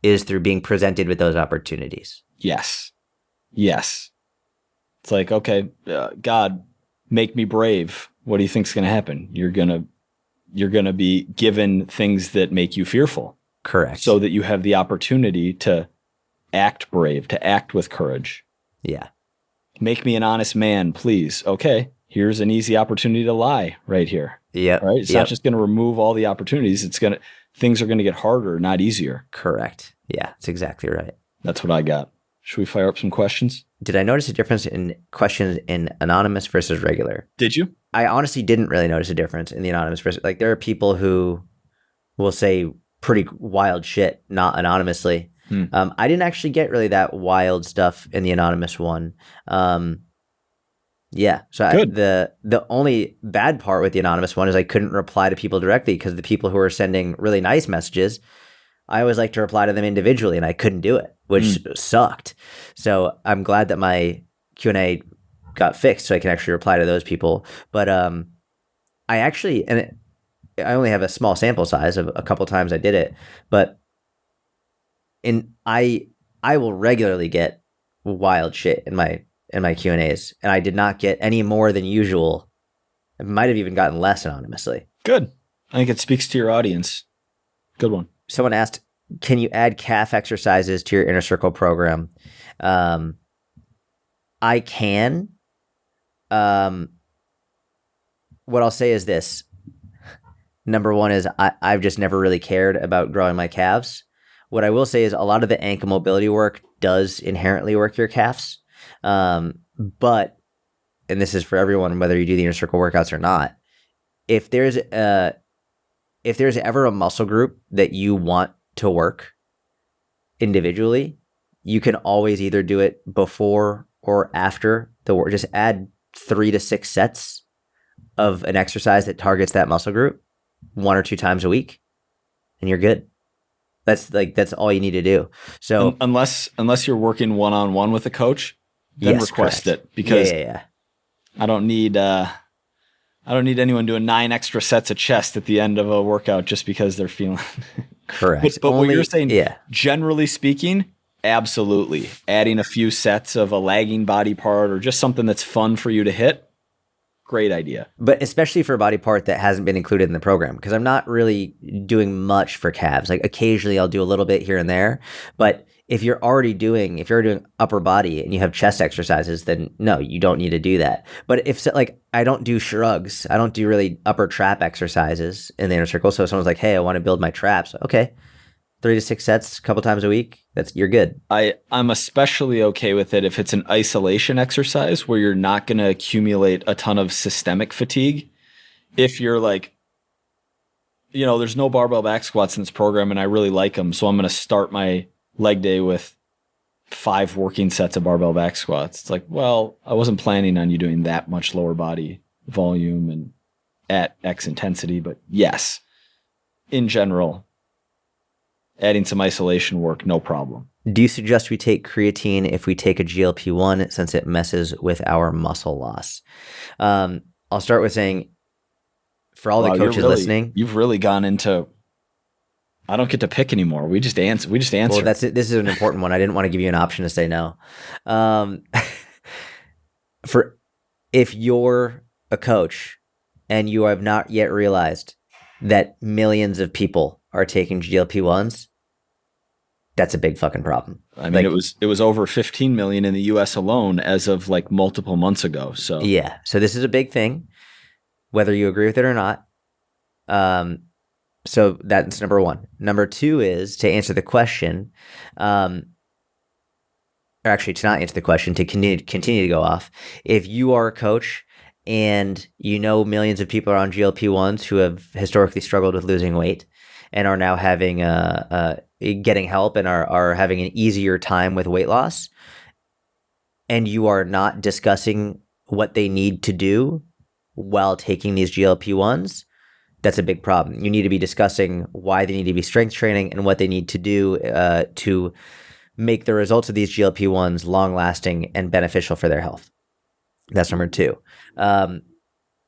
is through being presented with those opportunities. Yes. It's like, okay, God, make me brave. What do you think's going to happen? You're going to be given things that make you fearful. Correct. So that you have the opportunity to act brave, to act with courage. Yeah. Make me an honest man, please. Okay, here's an easy opportunity to lie right here. Yeah. Right? It's not just going to remove all the opportunities. Things are going to get harder, not easier. Correct. Yeah, that's exactly right. That's what I got. Should we fire up some questions? Did I notice a difference in questions in anonymous versus regular? Did you? I honestly didn't really notice a difference in the anonymous versus, like, there are people who will say pretty wild shit, not anonymously. I didn't actually get really that wild stuff in the anonymous one. Yeah. So the only bad part with the anonymous one is I couldn't reply to people directly, because the people who are sending really nice messages, I always like to reply to them individually, and I couldn't do it, which sucked. So I'm glad that my Q&A got fixed so I can actually reply to those people. But I only have a small sample size of a couple times I did it, but I will regularly get wild shit in my Q&As, and I did not get any more than usual. I might have even gotten less anonymously. Good. I think it speaks to your audience. Good one. Someone asked, can you add calf exercises to your inner circle program? I can. What I'll say is this. Number one is I've just never really cared about growing my calves. What I will say is a lot of the ankle mobility work does inherently work your calves. But, and this is for everyone, whether you do the inner circle workouts or not, if there's ever a muscle group that you want to work individually, you can always either do it before or after the work. Just add 3 to 6 sets of an exercise that targets that muscle group 1 or 2 times a week, and you're good. That's all you need to do. So unless you're working one-on-one with a coach, then request it, because I don't need anyone doing 9 extra sets of chest at the end of a workout just because they're feeling correct. But what you're saying, generally speaking, absolutely. Adding a few sets of a lagging body part or just something that's fun for you to hit, great idea. But especially for a body part that hasn't been included in the program, because I'm not really doing much for calves. Like, occasionally I'll do a little bit here and there, but if you're already doing upper body and you have chest exercises, then no, you don't need to do that. But if, like, I don't do shrugs, I don't do really upper trap exercises in the inner circle. So if someone's like, hey, I want to build my traps. Okay. 3 to 6 sets a couple times a week. You're good. I'm especially okay with it if it's an isolation exercise where you're not going to accumulate a ton of systemic fatigue. If you're like, there's no barbell back squats in this program and I really like them, so I'm going to start my leg day with 5 working sets of barbell back squats. It's like, well, I wasn't planning on you doing that much lower body volume and at X intensity, but yes, in general, adding some isolation work, no problem. Do you suggest we take creatine if we take a GLP-1 since it messes with our muscle loss? I'll start with saying, for all the coaches listening, you've really gone into, I don't get to pick anymore. We just answer. Well, that's it. This is an important one. I didn't want to give you an option to say no. If you're a coach and you have not yet realized that millions of people are taking GLP-1s, that's a big fucking problem. I mean, it was over 15 million in the US alone as of like multiple months ago. So yeah. So this is a big thing, whether you agree with it or not. So that's number one. Number two is to answer the question, or actually to not answer the question, to continue to go off. If you are a coach and you know millions of people are on GLP-1s who have historically struggled with losing weight and are now having getting help and are having an easier time with weight loss, and you are not discussing what they need to do while taking these GLP-1s, that's a big problem. You need to be discussing why they need to be strength training and what they need to do to make the results of these GLP-1s long-lasting and beneficial for their health. That's number two.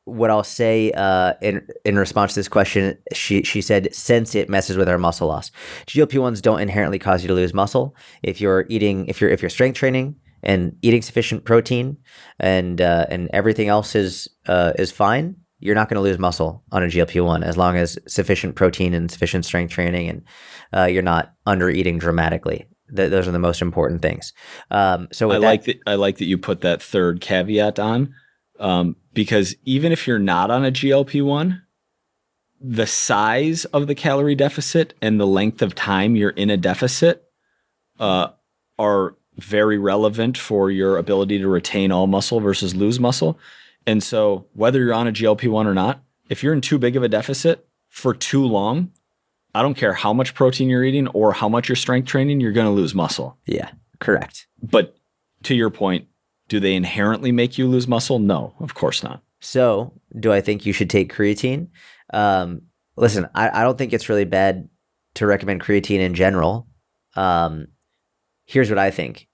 What I'll say in response to this question, she said, since it messes with our muscle loss, GLP-1s don't inherently cause you to lose muscle. If you're strength training and eating sufficient protein and everything else is fine, you're not going to lose muscle on a GLP-1 as long as sufficient protein and sufficient strength training and you're not under eating dramatically. Those are the most important things. So I like that you put that third caveat on. Because even if you're not on a GLP-1, the size of the calorie deficit and the length of time you're in a deficit are very relevant for your ability to retain all muscle versus lose muscle. And so whether you're on a GLP-1 or not, if you're in too big of a deficit for too long, I don't care how much protein you're eating or how much you're strength training, you're going to lose muscle. Yeah, correct. But to your point, do they inherently make you lose muscle? No, of course not. So do I think you should take creatine? Listen, I don't think it's really bad to recommend creatine in general. Here's what I think.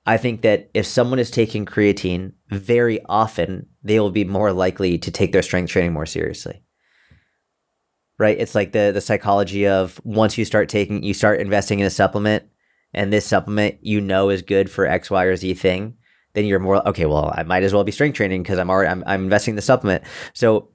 I think that if someone is taking creatine, very often they will be more likely to take their strength training more seriously. Right? It's like the psychology of once you start investing in a supplement, and this supplement is good for X, Y, or Z thing, then you're more, okay, well, I might as well be strength training because I'm investing in the supplement. So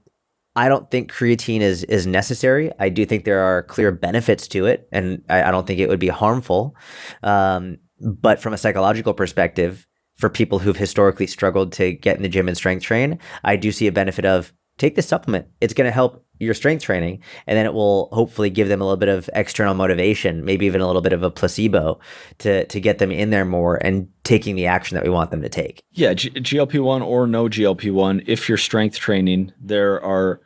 I don't think creatine is necessary. I do think there are clear benefits to it, and I don't think it would be harmful. But from a psychological perspective, for people who've historically struggled to get in the gym and strength train, I do see a benefit of take this supplement. It's going to help your strength training, and then it will hopefully give them a little bit of external motivation, maybe even a little bit of a placebo to get them in there more and taking the action that we want them to take. Yeah, GLP-1 or no GLP-1, if you're strength training, there are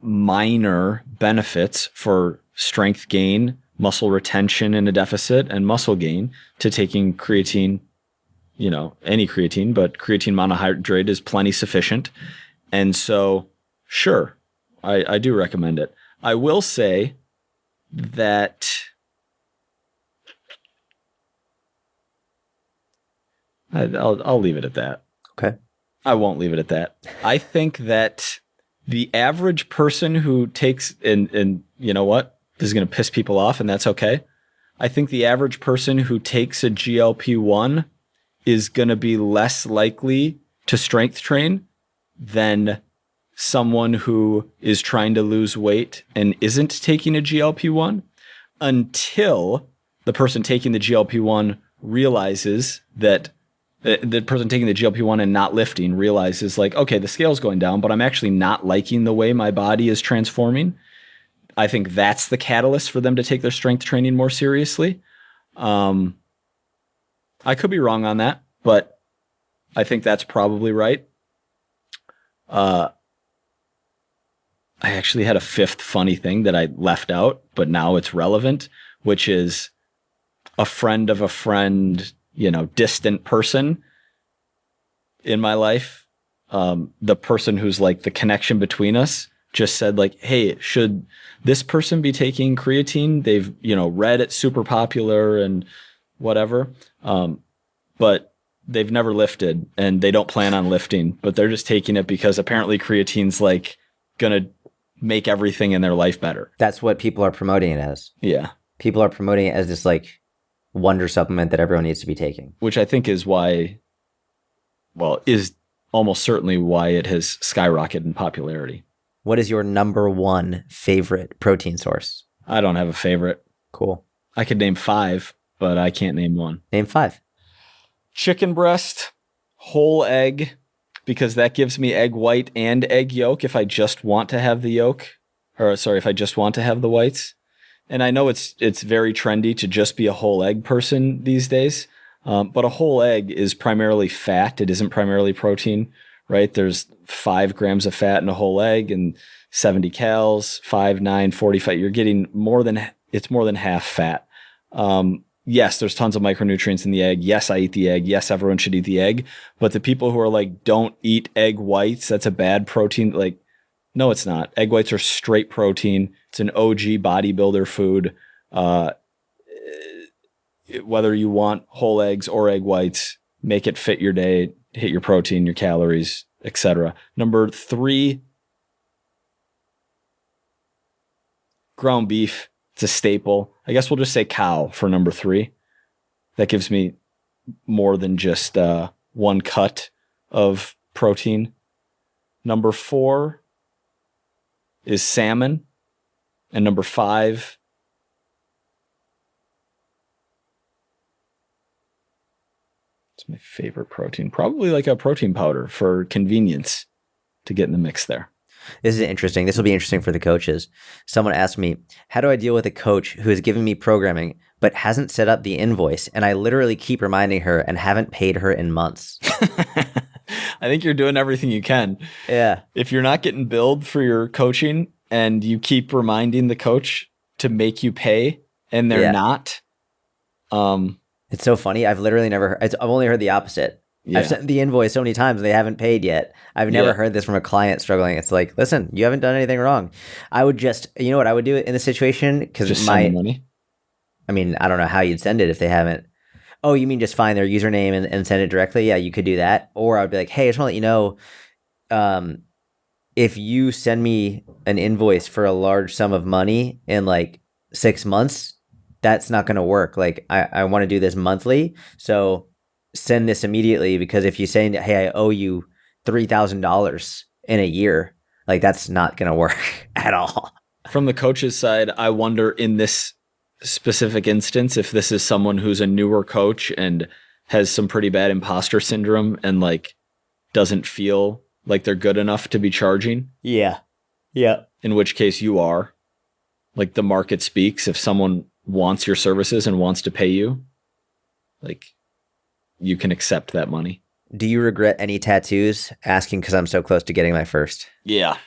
minor benefits for strength gain, muscle retention in a deficit, and muscle gain to taking creatine, any creatine, but creatine monohydrate is plenty sufficient. And so, sure, I do recommend it. I will say that I'll leave it at that. Okay. I won't leave it at that. I think that the average person who takes, and you know what? This is going to piss people off, and that's okay. I think the average person who takes a GLP-1 is going to be less likely to strength train than someone who is trying to lose weight and isn't taking a GLP-1 until the person taking the GLP-1 realizes that the person taking the GLP-1 and not lifting realizes like, okay, the scale's going down, but I'm actually not liking the way my body is transforming. I think that's the catalyst for them to take their strength training more seriously. I could be wrong on that, but I think that's probably right. I actually had a fifth funny thing that I left out, but now it's relevant, which is a friend of a friend, distant person in my life. The person who's like the connection between us just said like, hey, should this person be taking creatine? They've, read it's super popular and whatever. But they've never lifted and they don't plan on lifting, but they're just taking it because apparently creatine's like going to make everything in their life better. That's what people are promoting it as. Yeah. People are promoting it as this like wonder supplement that everyone needs to be taking. Which I think is is almost certainly why it has skyrocketed in popularity. What is your number one favorite protein source? I don't have a favorite. Cool. I could name 5, but I can't name one. Name 5. Chicken breast, whole egg, because that gives me egg white and egg yolk if I just want to have the yolk. If I just want to have the whites. And I know it's very trendy to just be a whole egg person these days. But a whole egg is primarily fat. It isn't primarily protein, right? There's 5 grams of fat in a whole egg and 70 calories, 5, 9, 45. You're getting more than half fat. Yes, there's tons of micronutrients in the egg. Yes, I eat the egg. Yes, everyone should eat the egg. But the people who are like, don't eat egg whites, that's a bad protein. Like, no, it's not. Egg whites are straight protein. It's an OG bodybuilder food. Whether you want whole eggs or egg whites, make it fit your day, hit your protein, your calories, etc. Number 3, ground beef. It's a staple. I guess we'll just say cow for number 3. That gives me more than just one cut of protein. Number 4 is salmon. And number 5 it's my favorite protein. Probably like a protein powder for convenience to get in the mix there. This is interesting. This will be interesting for the coaches. Someone asked me, how do I deal with a coach who is giving me programming but hasn't set up the invoice? And I literally keep reminding her and haven't paid her in months. I think you're doing everything you can. Yeah. If you're not getting billed for your coaching and you keep reminding the coach to make you pay and they're not. It's so funny. I've literally never I've only heard the opposite. Yeah. I've sent the invoice so many times and they haven't paid yet. I've never heard this from a client struggling. It's like, listen, you haven't done anything wrong. I would just, you know what I would do in this situation? Because send the money. I mean, I don't know how you'd send it if they haven't. Oh, you mean just find their username and send it directly? Yeah, you could do that. Or I would be like, hey, I just want to let you know, if you send me an invoice for a large sum of money in like 6 months, that's not going to work. Like I want to do this monthly. So send this immediately, because if you say, hey, I owe you $3,000 in a year, like that's not going to work at all. From the coach's side, I wonder in this specific instance, if this is someone who's a newer coach and has some pretty bad imposter syndrome and like doesn't feel like they're good enough to be charging. Yeah. Yeah. In which case you are. Like the market speaks. If someone wants your services and wants to pay you, like you can accept that money. Do you regret any tattoos? Asking because I'm so close to getting my first. Yeah.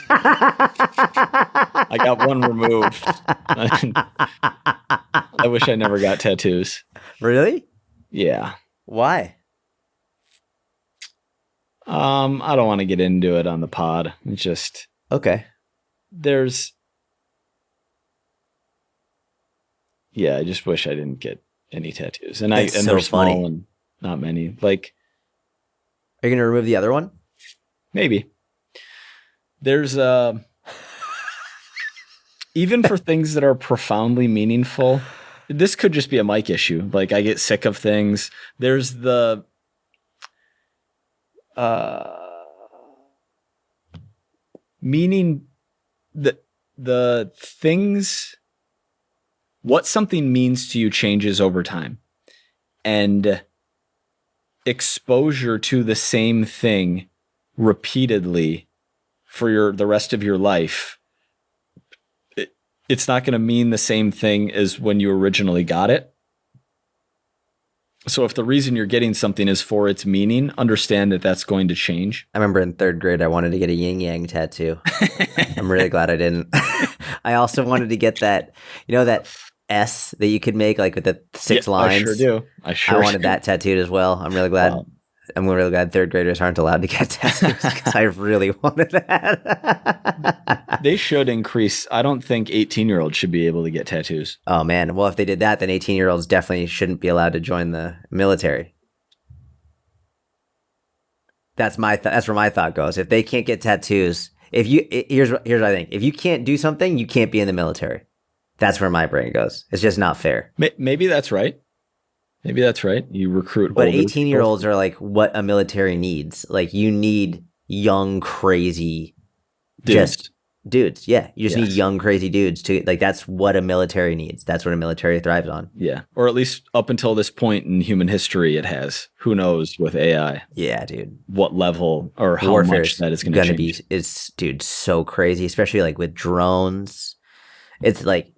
I got one removed. I wish I never got tattoos. Really? Yeah. Why? I don't want to get into it on the pod. It's just okay. I just wish I didn't get any tattoos. And That's they're funny. Small and not many. Like, are you gonna remove the other one? Maybe. There's even for things that are profoundly meaningful, this could just be a mic issue. Like I get sick of things. There's the meaning, the things, what something means to you changes over time, and exposure to the same thing repeatedly for the rest of your life, it's not going to mean the same thing as when you originally got it. So if the reason you're getting something is for its meaning, understand that that's going to change. I remember in 3rd grade, I wanted to get a yin yang tattoo. I'm really glad I didn't. I also wanted to get that, that S that you could make like with the 6 lines. I sure do. I wanted that tattooed as well. I'm really glad. I'm really glad third graders aren't allowed to get tattoos because I really wanted that. They should increase. I don't think 18-year-olds should be able to get tattoos. Oh man, well if they did that, then 18-year-olds definitely shouldn't be allowed to join the military. That's where my thought goes. If they can't get tattoos, here's what I think. If you can't do something, you can't be in the military. That's where my brain goes. It's just not fair. Maybe that's right. Maybe that's right. You recruit, but 18-year-olds are like what a military needs. Like you need young, crazy, dudes. Yeah, you just need young, crazy dudes to like. That's what a military needs. That's what a military thrives on. Yeah, or at least up until this point in human history, it has. Who knows with AI? Yeah, dude. What level or how much that is going to change? Dude, so crazy. Especially like with drones. It's like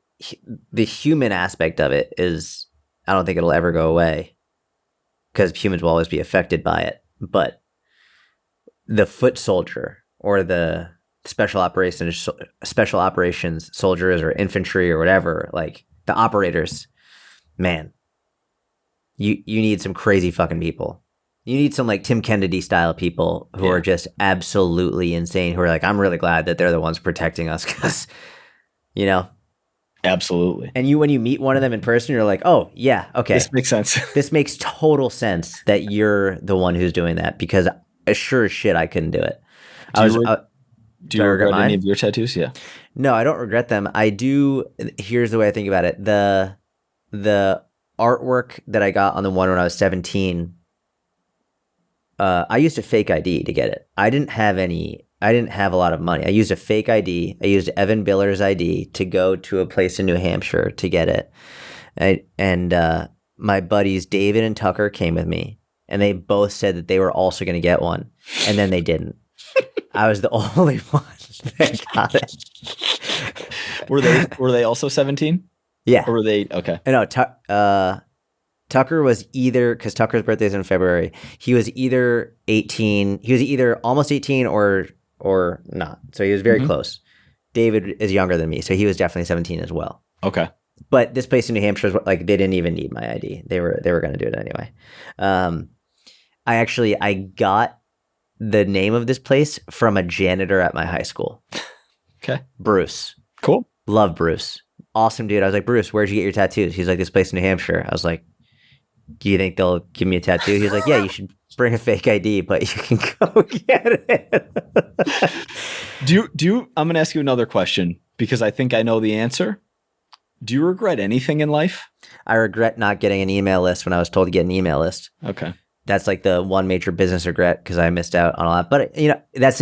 the human aspect of it is. I don't think it'll ever go away because humans will always be affected by it. But the foot soldier or the special operations soldiers or infantry or whatever, like the operators, man, you need some crazy fucking people. You need some like Tim Kennedy style people who are just absolutely insane, who are like, I'm really glad that they're the ones protecting us because, you know. Absolutely. And when you meet one of them in person, you're like, oh, yeah, okay. This makes sense. This makes total sense that you're the one who's doing that because sure as shit, I couldn't do it. Do you regret any of your tattoos? Yeah. No, I don't regret them. I do. Here's the way I think about it. The artwork that I got on the one when I was 17, I used a fake ID to get it. I didn't have a lot of money. I used a fake ID. I used Evan Biller's ID to go to a place in New Hampshire to get it. And my buddies David and Tucker came with me, and they both said that they were also going to get one, and then they didn't. I was the only one that got it. Were they also 17? Yeah. Or were they okay? No, Tucker was either, because Tucker's birthday is in February. He was either 18. He was either almost 18 or not. So he was very close. David is younger than me, so he was definitely 17 as well. Okay. But this place in New Hampshire is like they didn't even need my ID. They were going to do it anyway. I got the name of this place from a janitor at my high school. Okay. Bruce. Cool. Love Bruce. Awesome dude. I was like, Bruce, where'd you get your tattoos? He's like, this place in New Hampshire. I was like, do you think they'll give me a tattoo? He's like, yeah, you should bring a fake ID, but you can go get it. I'm going to ask you another question because I think I know the answer. Do you regret anything in life? I regret not getting an email list when I was told to get an email list. Okay. That's like the one major business regret because I missed out on a lot. But, that's,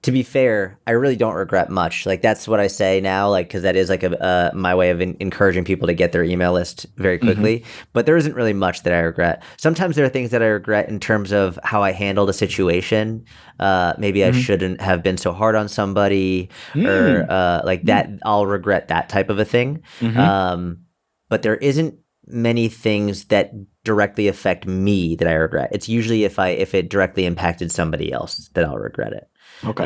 to be fair, I really don't regret much. Like that's what I say now, like, because that is like my way of encouraging people to get their email list very quickly. But there isn't really much that I regret. Sometimes there are things that I regret in terms of how I handled a situation. Maybe I shouldn't have been so hard on somebody or like that. I'll regret that type of a thing. But there isn't many things that directly affect me that I regret. It's usually if it directly impacted somebody else that I'll regret it. Okay.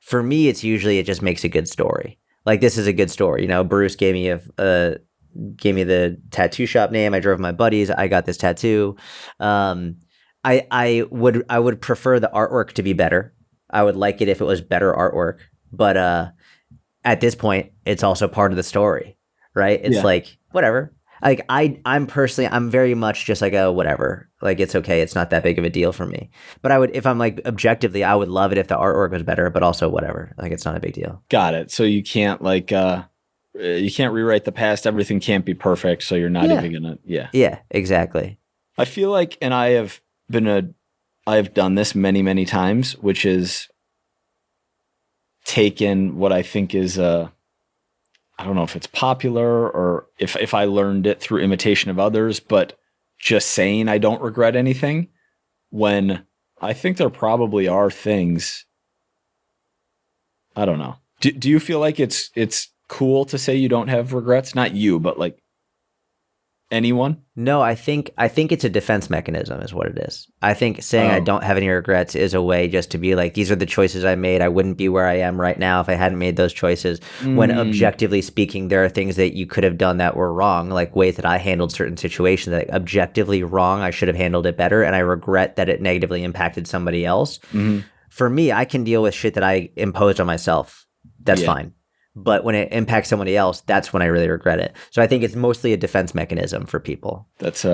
For me, it just makes a good story. Like this is a good story. Bruce gave me the tattoo shop name. I drove my buddies. I got this tattoo. I would prefer the artwork to be better. I would like it if it was better artwork. But at this point, it's also part of the story, right? It's like whatever. Like I'm very much just like a whatever. Like it's okay. It's not that big of a deal for me. But I would, if I'm like objectively, I would love it if the artwork was better. But also whatever. Like it's not a big deal. Got it. So you can't you can't rewrite the past. Everything can't be perfect. So you're not even gonna. Yeah. Yeah. Exactly. I feel like, and I have done this many, many times, which is taken what I think is I don't know if it's popular or if I learned it through imitation of others, but just saying I don't regret anything when I think there probably are things. I don't know. Do you feel like it's cool to say you don't have regrets? Not you, but like. anyone? No, I think it's a defense mechanism is what it is. I think saying I don't have any regrets is a way just to be like, these are the choices I made. I wouldn't be where I am right now if I hadn't made those choices. When objectively speaking, there are things that you could have done that were wrong, like ways that I handled certain situations that objectively wrong. I should have handled it better, and I regret that it negatively impacted somebody else. For me, I can deal with shit that I imposed on myself. That's fine. But when it impacts somebody else, that's when I really regret it. So I think it's mostly a defense mechanism for people. That's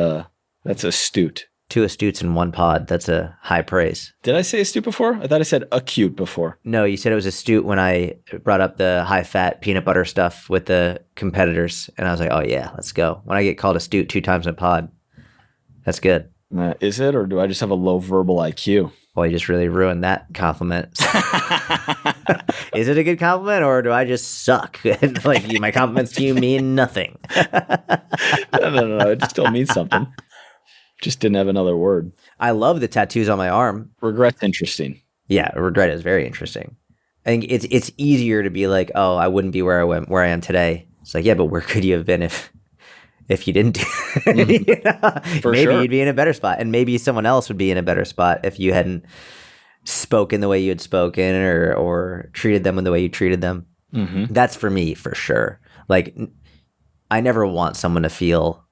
astute. 2 astutes in 1 pod. That's a high praise. Did I say astute before? I thought I said acute before. No, you said it was astute when I brought up the high-fat peanut butter stuff with the competitors. And I was like, oh, yeah, let's go. When I get called astute 2 times in a pod, that's good. Is it, or do I just have a low verbal IQ? Well, you just really ruined that compliment. Is it a good compliment, or do I just suck? Like, my compliments to you mean nothing. No. It still means something. Just didn't have another word. I love the tattoos on my arm. Regret's interesting. Yeah, regret is very interesting. I think it's easier to be like, oh, I wouldn't be where I am today. It's like, yeah, but where could you have been if you didn't do it? You know? Maybe you'd be in a better spot, and maybe someone else would be in a better spot if you hadn't spoken the way you had spoken or treated them in the way you treated them. That's for me, for sure. Like, I never want someone to feel,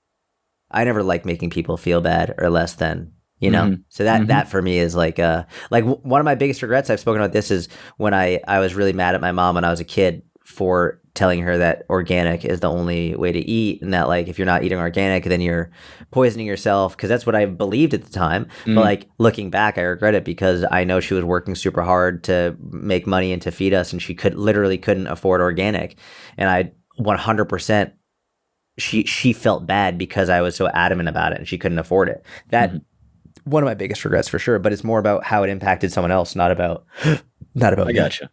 I never like making people feel bad or less than, you know? So that for me is like one of my biggest regrets, I've spoken about this, is when I was really mad at my mom when I was a kid for telling her that organic is the only way to eat, and that, like, if you're not eating organic, then you're poisoning yourself, because that's what I believed at the time. But like, looking back, I regret it, because I know she was working super hard to make money and to feed us, and she literally couldn't afford organic. And I 100%, she felt bad because I was so adamant about it and she couldn't afford it. That one of my biggest regrets, for sure, but it's more about how it impacted someone else, not about I gotcha.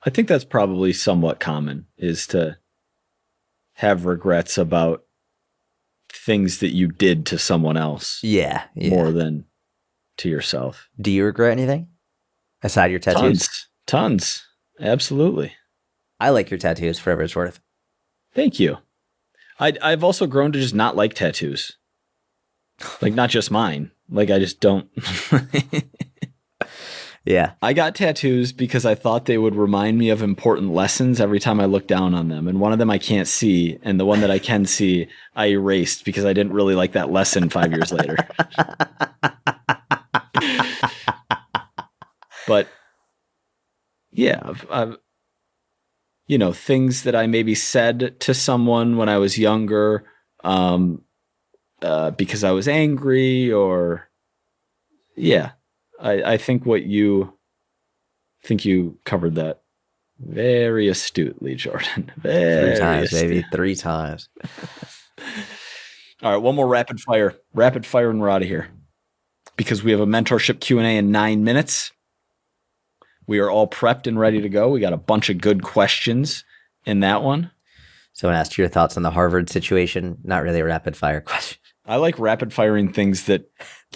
I think that's probably somewhat common, is to have regrets about things that you did to someone else. Yeah. More than to yourself. Do you regret anything aside your tattoos? Tons. Absolutely. I like your tattoos for whatever it's worth. Thank you. I've also grown to just not like tattoos. Like, not just mine. Like, I just don't. Yeah. I got tattoos because I thought they would remind me of important lessons every time I look down on them. And one of them I can't see. And the one that I can see, I erased because I didn't really like that lesson 5 years later. But yeah, I've things that I maybe said to someone when I was younger, because I was angry, or I think you covered that very astutely, Jordan. 3 times, baby. 3 times. All right, one more rapid fire, and we're out of here, because we have a mentorship Q&A in 9 minutes. We are all prepped and ready to go. We got a bunch of good questions in that one. Someone asked your thoughts on the Harvard situation. Not really a rapid fire question. I like rapid firing things that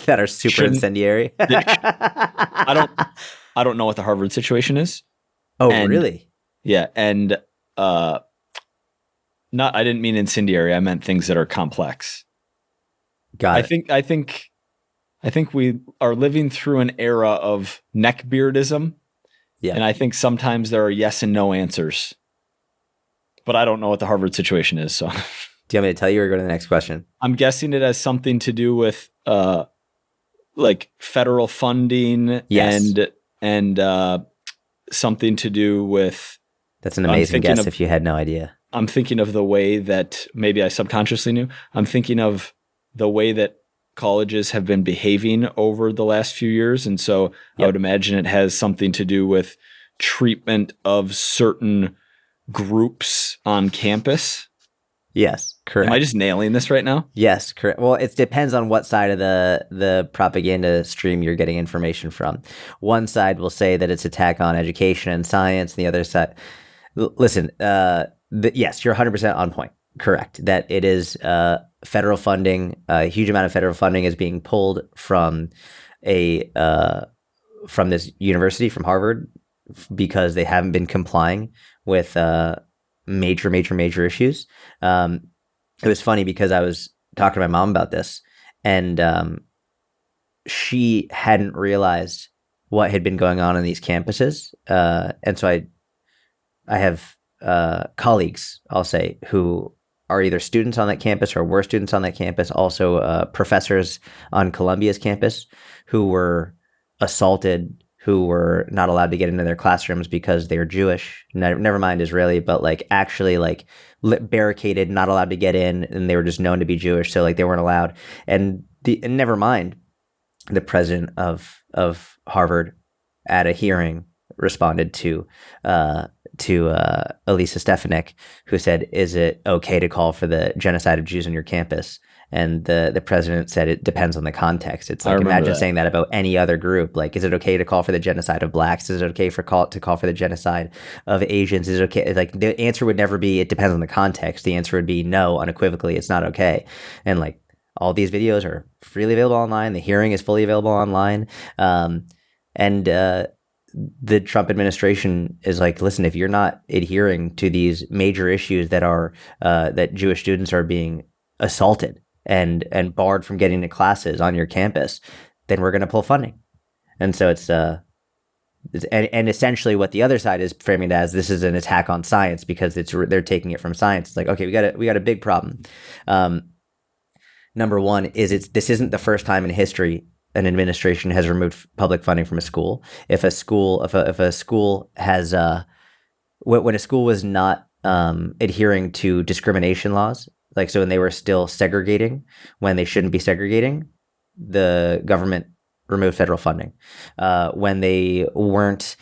are super incendiary. I don't know what the Harvard situation is. Oh, really? Yeah, and I didn't mean incendiary. I meant things that are complex. Got it. I think we are living through an era of neckbeardism. Yeah. And I think sometimes there are yes and no answers. But I don't know what the Harvard situation is, so. Do you want me to tell you, or go to the next question? I'm guessing it has something to do with like federal funding. Yes. and something to do with. That's an amazing guess if you had no idea. I'm thinking of the way that maybe I subconsciously knew. I'm thinking of the way that colleges have been behaving over the last few years. And so I would imagine it has something to do with treatment of certain groups on campus. Yes, correct. Am I just nailing this right now? Yes, correct. Well, it depends on what side of the propaganda stream you're getting information from. One side will say that it's attack on education and science, and the other side, listen, yes, you're 100% on point. Correct. That it is federal funding. A huge amount of federal funding is being pulled from from this university, from Harvard, because they haven't been complying with major issues. It was funny because I was talking to my mom about this, and she hadn't realized what had been going on in these campuses. And so I have colleagues, I'll say, who are either students on that campus or were students on that campus, also professors on Columbia's campus who were assaulted, who were not allowed to get into their classrooms because they were Jewish, never mind Israeli, but like actually like barricaded, not allowed to get in, and they were just known to be Jewish, so like they weren't allowed. And never mind, the president of Harvard at a hearing responded to Elisa Stefanik, who said, "Is it okay to call for the genocide of Jews on your campus?" And the president said, "It depends on the context." It's like, imagine saying that about any other group. Like, is it okay to call for the genocide of blacks? Is it okay to call for the genocide of Asians? Is it okay? Like, the answer would never be, it depends on the context. The answer would be no, unequivocally, it's not okay. And like, all these videos are freely available online. The hearing is fully available online. The Trump administration is like, listen, if you're not adhering to these major issues that are that Jewish students are being assaulted and barred from getting to classes on your campus, then we're going to pull funding. And so it's essentially what the other side is framing it as, this is an attack on science because they're taking it from science. It's like, okay, we got a big problem. Number one is this isn't the first time in history an administration has removed public funding from a school. If a school has when a school was not adhering to discrimination laws, like so when they were still segregating when they shouldn't be segregating, the government removed federal funding. When they weren't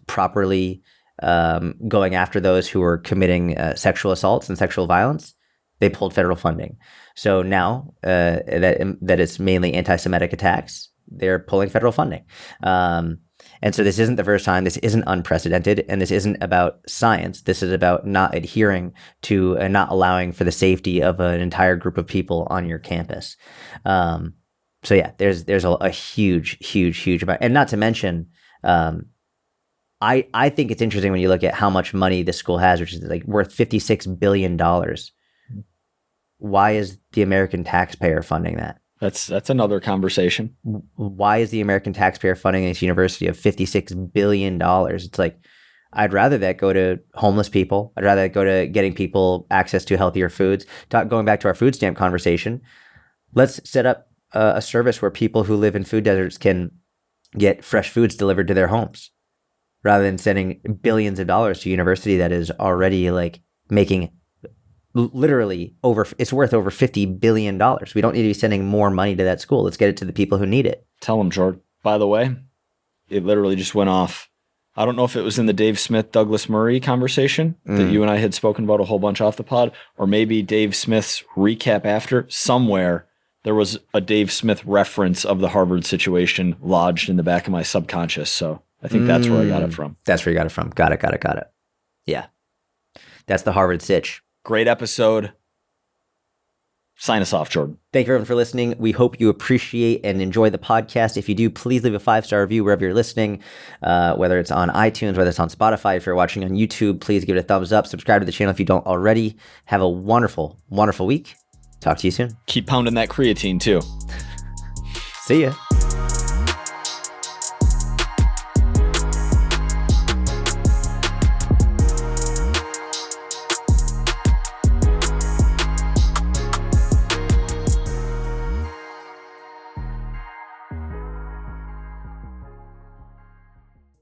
properly going after those who were committing sexual assaults and sexual violence, they pulled federal funding. So now that it's mainly anti-Semitic attacks, they're pulling federal funding. And so this isn't the first time. This isn't unprecedented, and this isn't about science. This is about not adhering to and not allowing for the safety of an entire group of people on your campus. So yeah, there's a huge amount, and not to mention, I think it's interesting when you look at how much money this school has, which is like worth $56 billion. Why is the American taxpayer funding that? That's another conversation. Why is the American taxpayer funding this university of $56 billion? It's like, I'd rather that go to homeless people. I'd rather that go to getting people access to healthier foods. Going back to our food stamp conversation, let's set up a service where people who live in food deserts can get fresh foods delivered to their homes, rather than sending billions of dollars to a university that is already like making literally it's worth over $50 billion. We don't need to be sending more money to that school. Let's get it to the people who need it. Tell them, George. By the way, it literally just went off. I don't know if it was in the Dave Smith, Douglas Murray conversation that you and I had spoken about a whole bunch off the pod, or maybe Dave Smith's recap after. Somewhere there was a Dave Smith reference of the Harvard situation lodged in the back of my subconscious. So I think that's where I got it from. That's where you got it from. Got it. Yeah. That's the Harvard sitch. Great episode. Sign us off, Jordan. Thank you, everyone, for listening. We hope you appreciate and enjoy the podcast. If you do, please leave a 5-star review wherever you're listening, whether it's on iTunes, whether it's on Spotify. If you're watching on YouTube, please give it a thumbs up. Subscribe to the channel if you don't already. Have a wonderful, wonderful week. Talk to you soon. Keep pounding that creatine, too. See ya.